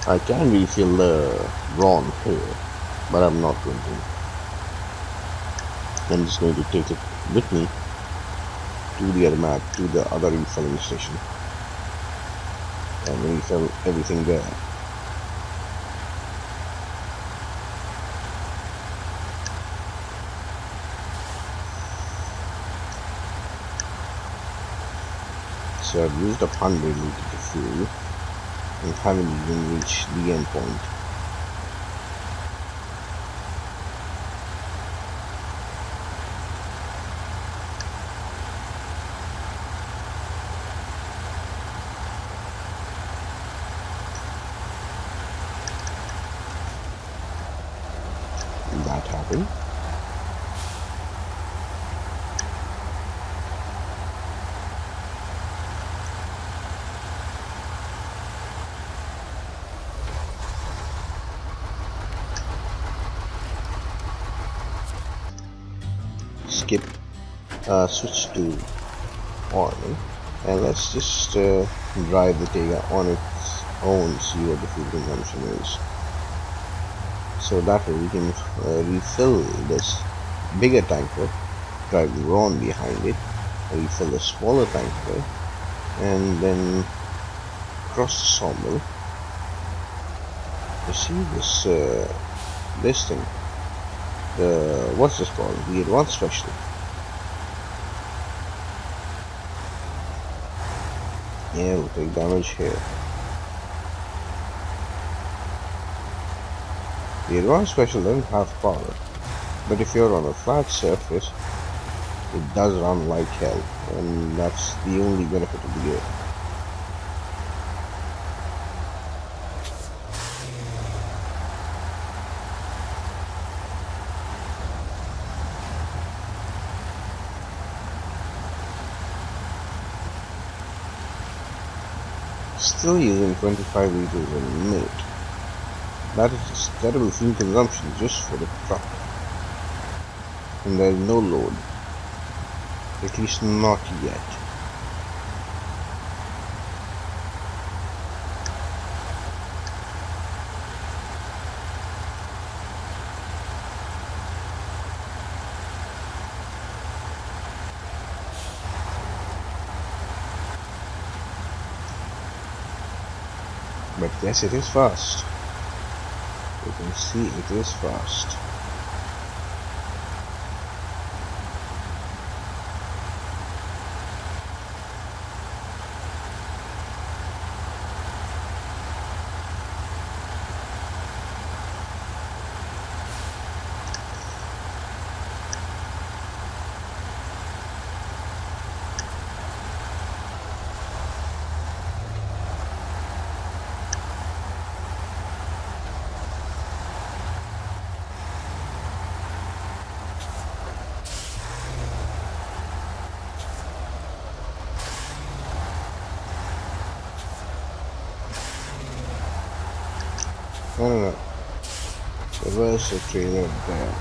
I can refill the Brawn here, but I'm not going to. I'm just going to take it with me to the other map, to the other refilling station, and refill everything there. So I've used up 100 liters of fuel and haven't even reached the end point. That happened. Skip, switch to army, and let's just drive the Tega on its own, see what the fuel consumption is. So that way we can refill this bigger tanker, drive the Ron behind it, refill the smaller tanker, and then cross the sawmill. You see this thing, what's this called? The advanced special. Yeah, we'll take damage here. The advanced special doesn't have power, but if you're on a flat surface, it does run like hell, and that's the only benefit of the gear. Still using 25 liters a minute. That is terrible fuel consumption just for the truck. And there is no load. At least not yet. But yes, it is fast. You can see it is fast. No. Reverse the trailer there.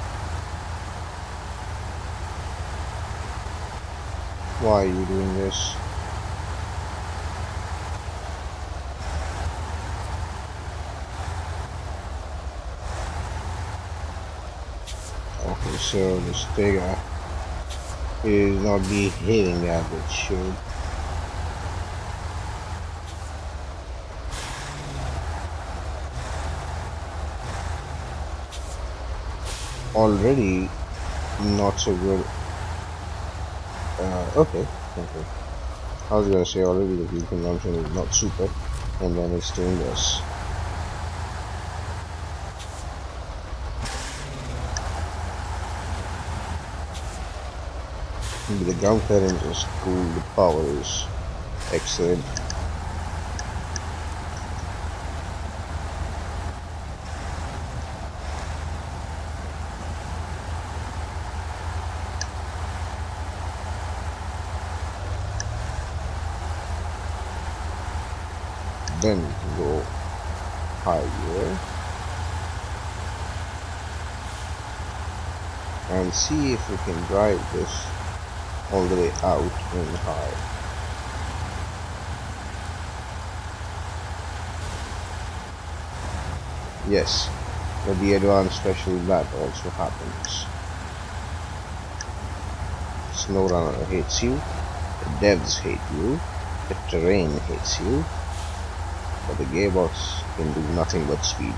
Why are you doing this? Okay, so this Tega is not behaving as it should. Already not so good. Okay. I was gonna say already the fuel consumption is not super, and then it's doing this. The ground clearance is cool, the power is excellent. then go high gear and see if we can drive this all the way out in high. Yes, with the advanced special that also happens. Snowrunner hates you, the devs hate you, the terrain hates you, but the gearbox can do nothing but speed.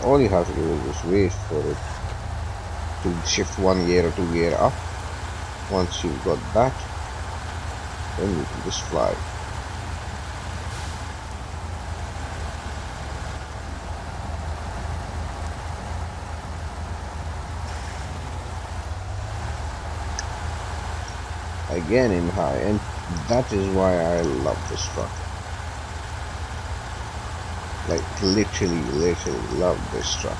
All you have to do is just wait for it to shift one gear or two gear up. Once you've got that, then you can just fly. Again in high, and that is why I love this truck. Like literally love this truck.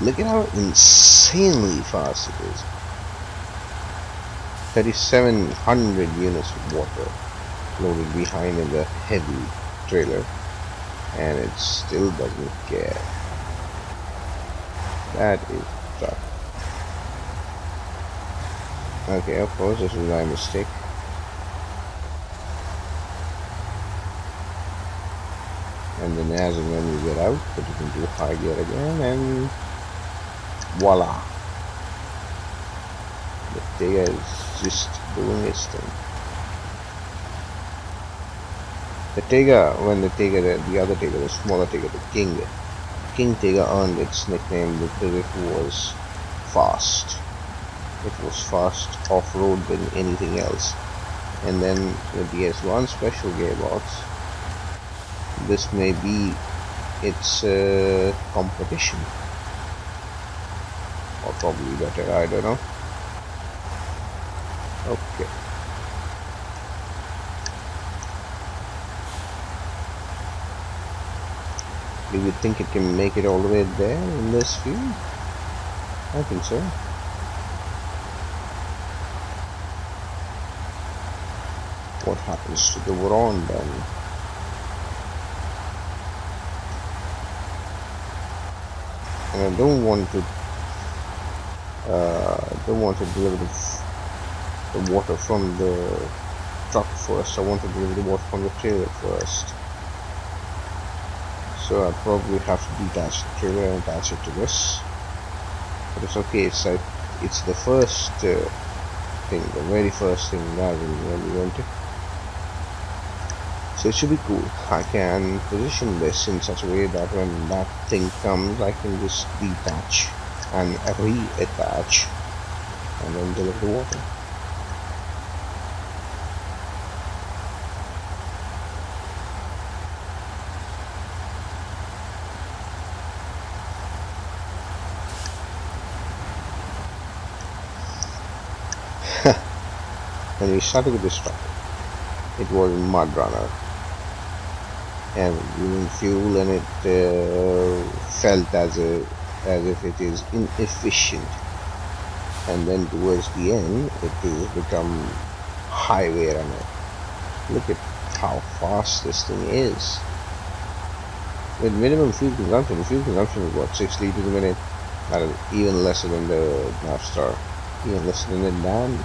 Look at how insanely fast it is. 3,700 units of water loaded behind in the heavy trailer, and it still doesn't care. That is truck. Okay, of course, this was my mistake. And then as and when you get out, put it into high gear again, and voila! The Tega is just doing its thing. The Tega, when the Tega, the other Tega, the smaller Tega, the King Tega earned its nickname because it was fast. It was fast off-road than anything else. And then with the S1 special gearbox, this may be its competition, or probably better, I don't know. Okay. Do you think it can make it all the way there in this field? I think so. What happens to the Voron then? And I don't want to deliver the water from the truck first. I want to deliver the water from the trailer first. So I probably have to detach the trailer and attach it to this. But it's okay. It's the first thing, the very first thing that we want to. So it should be cool. I can position this in such a way that when that thing comes, I can just detach and reattach and then deliver the water. When we started with this truck, it was Mudrunner, and we need fuel, and it felt as if it is inefficient. And then towards the end, it has become highway runner. Look at how fast this thing is. With minimum fuel consumption is what, 6 liters a minute? That is even lesser than the North Star, even lesser than the Dan.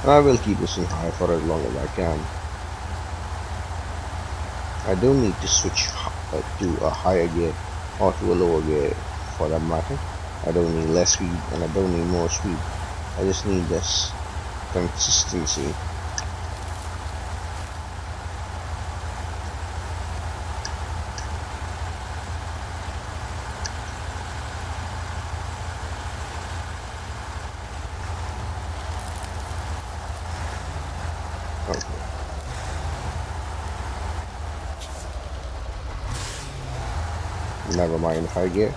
I will keep this in high for as long as I can. I don't need to switch to a higher gear or to a lower gear for that matter. I don't need less speed and I don't need more speed. I just need this consistency. Never mind high gear.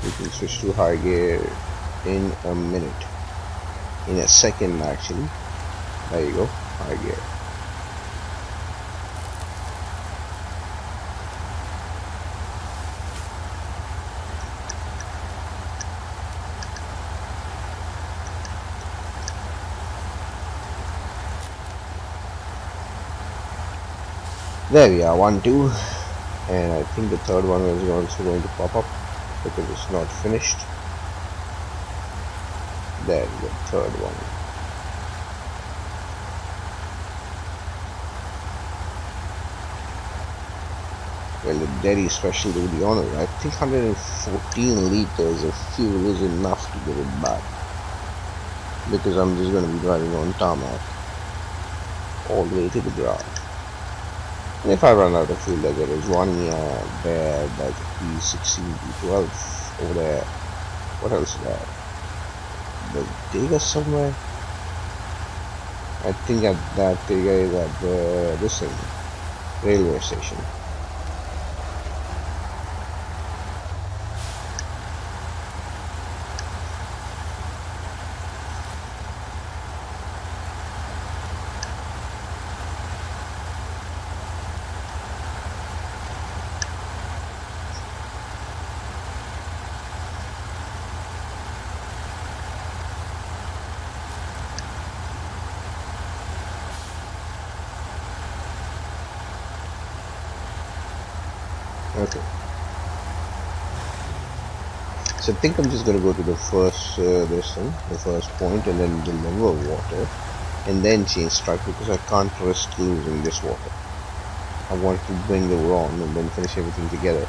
We can switch to high gear in a minute. In a second actually. There you go, high gear. There we are, 1, 2, and I think the third one is also going to pop up because it's not finished. There's the third one. Well, the Derry special to the honor. I think 114 liters of fuel is enough to get it back, because I'm just going to be driving on tarmac all the way to the ground. And if I run out of fuel, like there is one there, like P16, P12 over there. What else is there? The Tega somewhere. I think at that Tega is at the this thing, railway station. Okay. So I think I'm just going to go to the first the first point, and then deliver water, and then change track, because I can't risk losing this water. I want to bring the on and then finish everything together,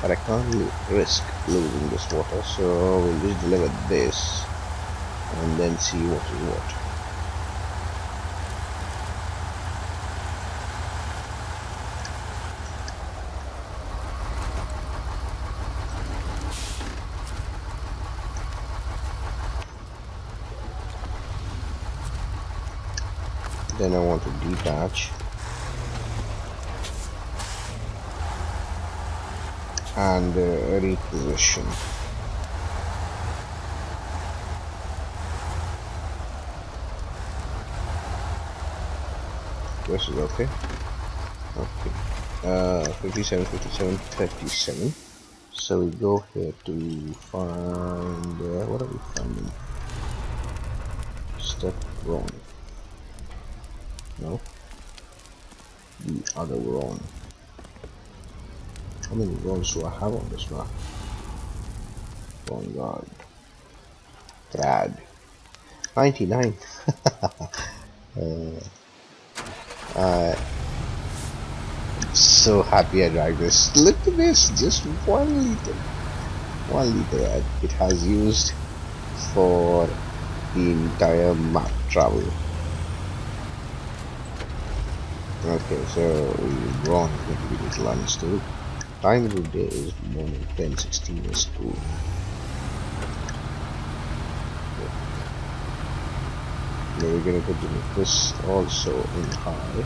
but I can't risk losing this water, so we'll just deliver this and then see what is what. Then I want to detach and reposition. This is okay. Okay. 57, 57, 37. So we go here to find what are we finding? Step wrong. No. The other wrong. How many wrongs do I have on this map? Wrong guard. Bad. 99. I'm so happy I dragged this. Look at this, just 1 liter. 1 liter it has used for the entire map travel. Okay, so we're wrong, we need to learn still. Time of the day is morning, 10:16 is cool. Now we're gonna continue this also in high.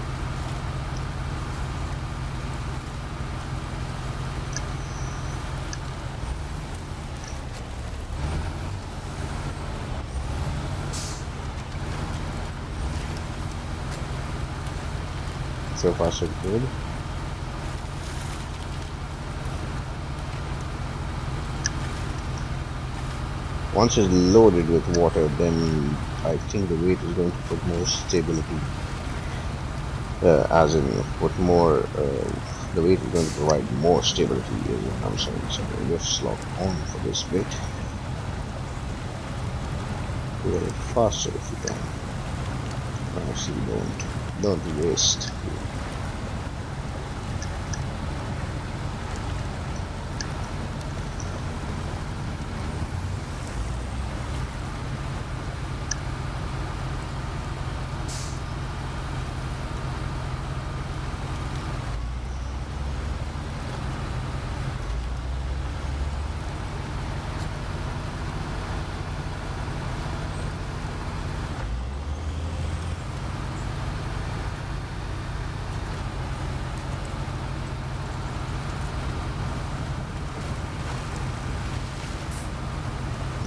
So far so good. Once it's loaded with water, then I think the weight is going to put more stability, as in put more, the weight is going to provide more stability is what I'm saying. So lift lock on for this bit. Do it faster if you can. Actually don't waste.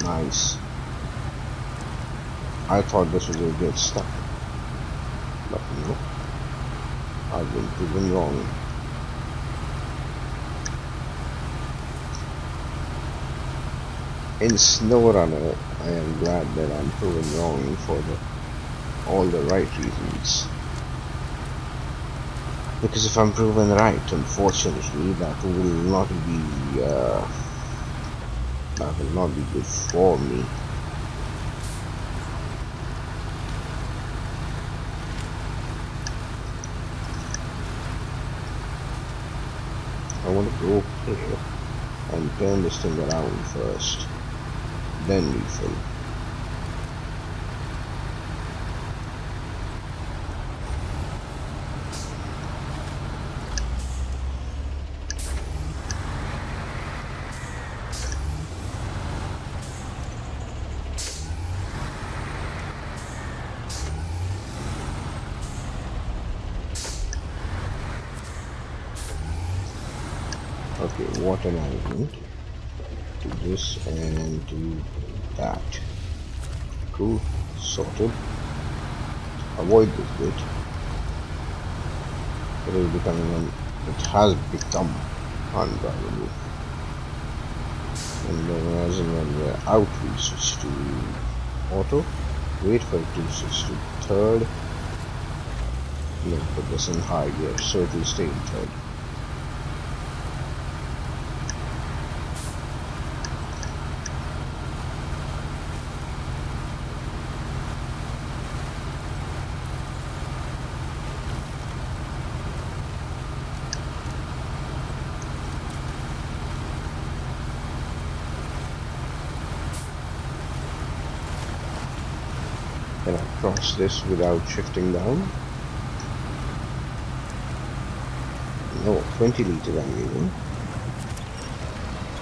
Nice. I thought this was going to get stuck, but no, I've been proven wrong. In Snowrunner, I am glad that I'm proven wrong for all the right reasons. Because if I'm proven right, unfortunately, that will not be good for me. I want to go here and turn this thing around first, then refill. Okay, water management. Do this and do that. Cool, sorted. Avoid this bit. It has become undrivable. And then as and when we're out, we switch to auto. Wait for it to switch to third. Then put this in high gear so it will stay in third. Can I cross this without shifting down? No, 20 liters I'm using.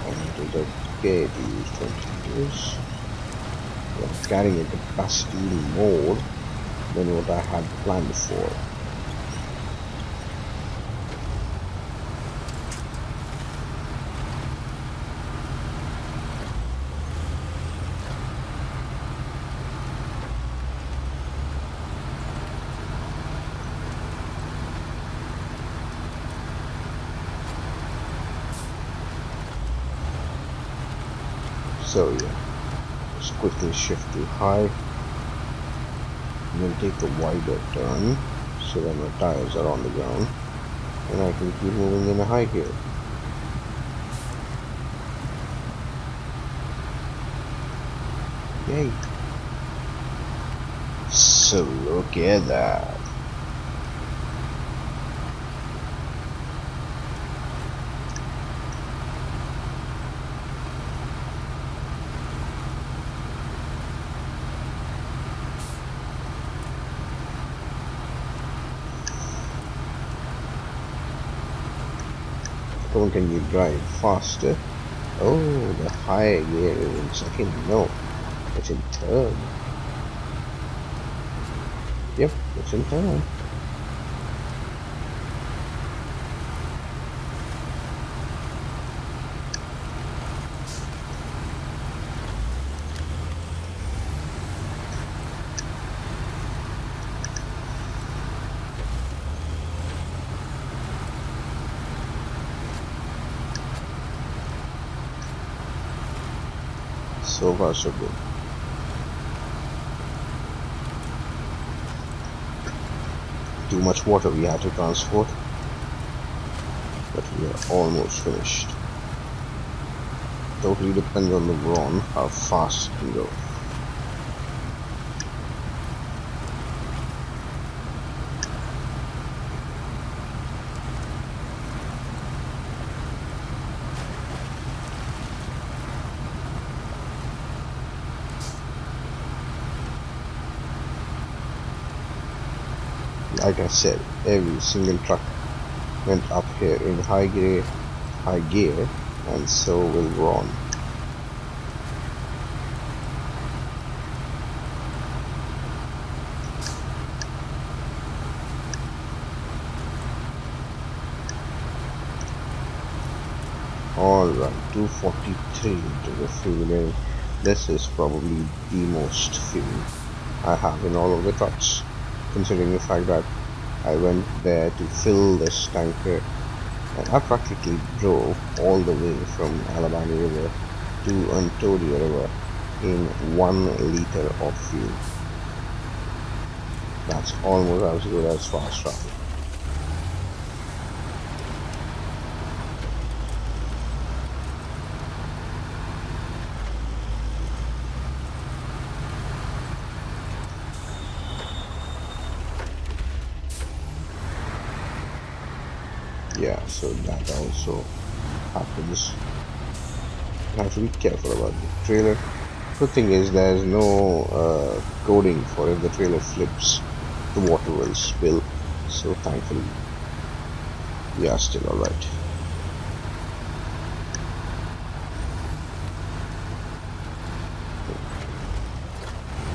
And it is okay to use 20 liters. I'm carrying a capacity more than what I had planned for. So yeah, let's quickly shift to high, and then take a wider turn so that my tires are on the ground, and I can keep moving in a high gear. Yay! So look at that. Can you drive faster? Oh, the high gear is in second. No, it's in third. Yep, it's in third. So far so good. Too much water we had to transport, but we are almost finished. Totally depends on the Vron how fast it can go. Like I said, every single truck went up here in high gear, and so will Ron. Alright, 243 into the fuel. This is probably the most fuel I have in all of the trucks, considering the fact that I went there to fill this tanker, and I practically drove all the way from Alabama River to Muteidiot River in 1 liter of fuel. That's almost as good as fast travel. Yeah, so that also happens. You have to be careful about the trailer. Good thing is there's no coding for if the trailer flips, the water will spill. So thankfully, we are still alright.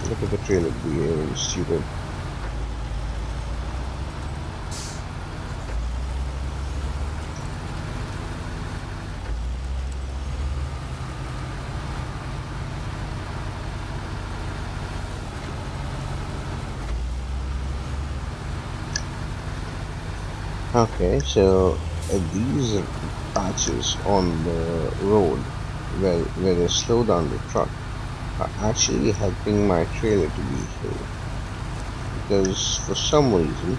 Look at the trailer behaving stupid. Okay, so these patches on the road where they slow down the truck are actually helping my trailer to behave, because for some reason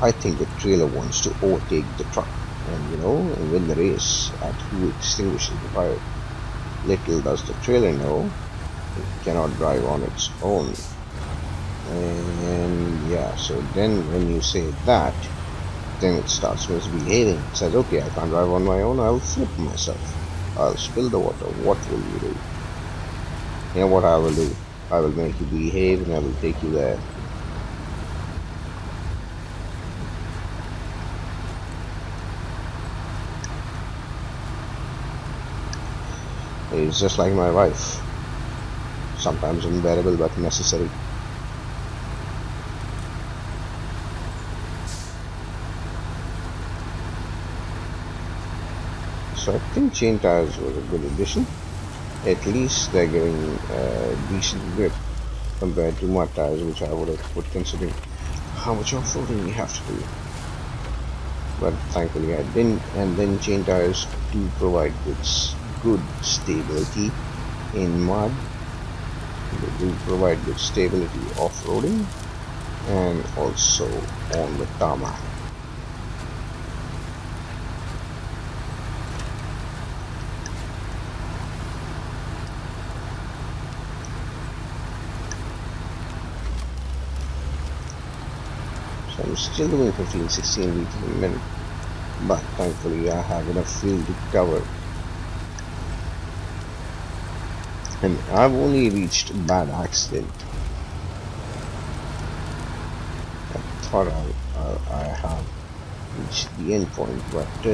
I think the trailer wants to overtake the truck and win the race at who extinguishes the fire. Little does the trailer know it cannot drive on its own. And yeah, so then when you say that, then it starts misbehaving. It says, okay, I can't drive on my own, I'll flip myself. I'll spill the water. What will you do? You know what I will do? I will make you behave and I will take you there. It's just like my wife. Sometimes unbearable but necessary. So I think chain tires was a good addition. At least they're giving decent grip compared to mud tires, which I would have put considering how much off-roading you have to do. But thankfully I didn't. And then chain tires do provide good stability in mud. They do provide good stability off-roading and also on the tarmac. So I'm still doing 15-16 liters a minute, but thankfully I have enough fuel to cover. And I've only reached bad accident. I thought I have reached the end point, but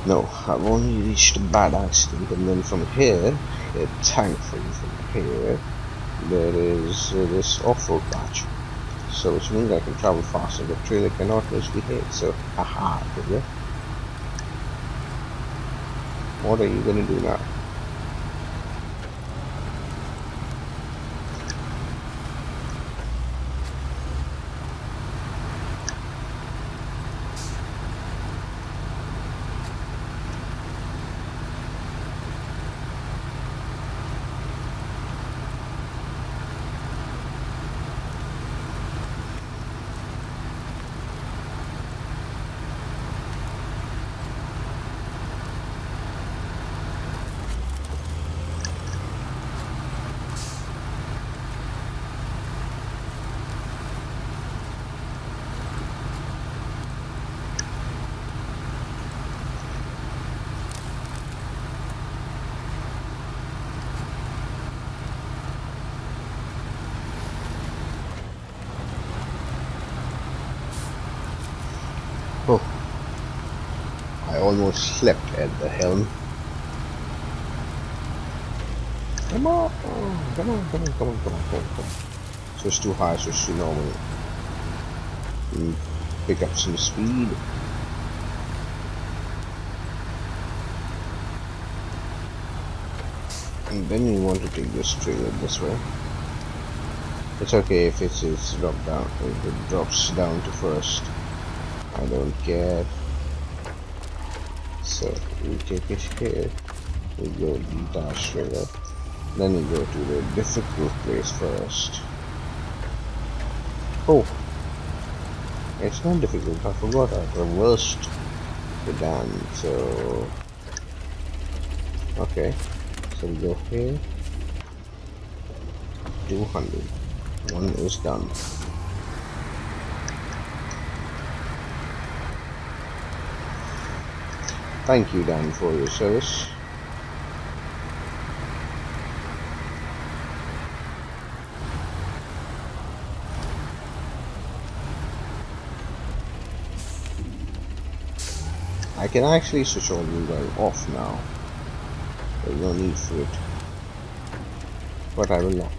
no, I've only reached a bad accident. And then from here, thankfully from here, there is this off-road patch. So which means I can travel faster. The trailer cannot misbehave. So, haha, trailer. What are you gonna do now? Oh, I almost slept at the helm. Come on, come on, come on, come on, come on, come on, come on. Switch to high, switch to normal. Pick up some speed. And then you want to take this trailer this way. It's okay if it's dropped down, if it drops down to first. I don't care. So we take it here. We go detach trailer. Then we go to the difficult place first. Oh, it's not difficult. I forgot I reversed the down. So okay. So we go here. 200. One is done. Thank you, Dan, for your service. I can actually switch all you guys off now. There's no need for it. But I will not.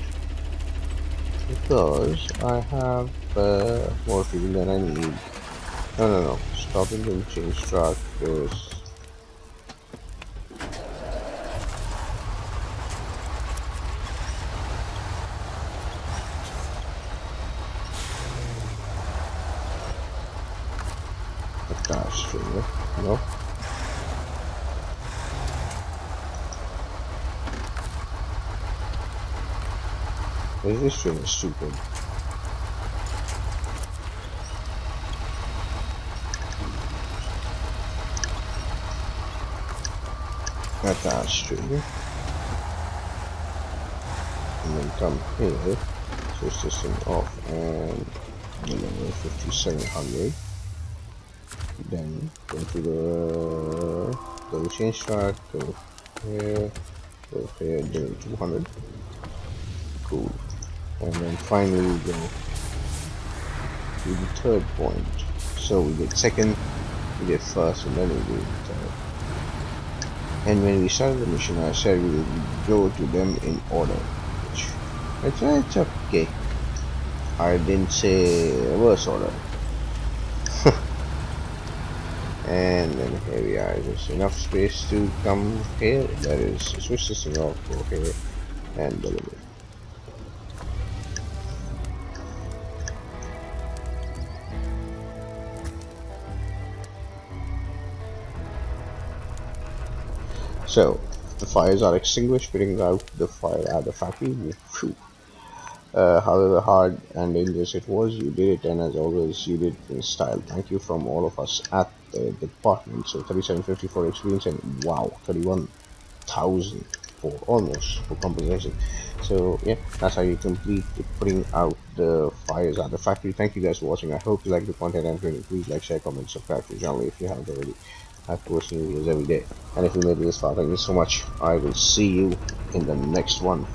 Because I have more fuel than I need. No. Stop and change track is attached to it. No. This string is stupid. Attached to it. And then come here. Switch this thing off and 5700. Then go to the change track, go here, then 200. Cool. And then finally we go to the third point. So we did second, we did first, and then we did third. And when we started the mission, I said we would go to them in order. Which it's okay. I didn't say reverse order. And then here we are. There's enough space to come here. That is, switch this thing off, go here, and deliver. So, the fires are extinguished, putting out the fire at the factory. Phew. However hard and dangerous it was, you did it, and as always, you did it in style. Thank you from all of us at the department. So 3754 experience and wow, 31,000 for almost for compensation. So yeah, that's how you complete putting out the fires at the factory. Thank you guys for watching. I hope you like the content I'm creating. Please like, share, comment, subscribe to the channel if you haven't already. I post new videos every day. And if you made it this far, thank you so much. I will see you in the next one.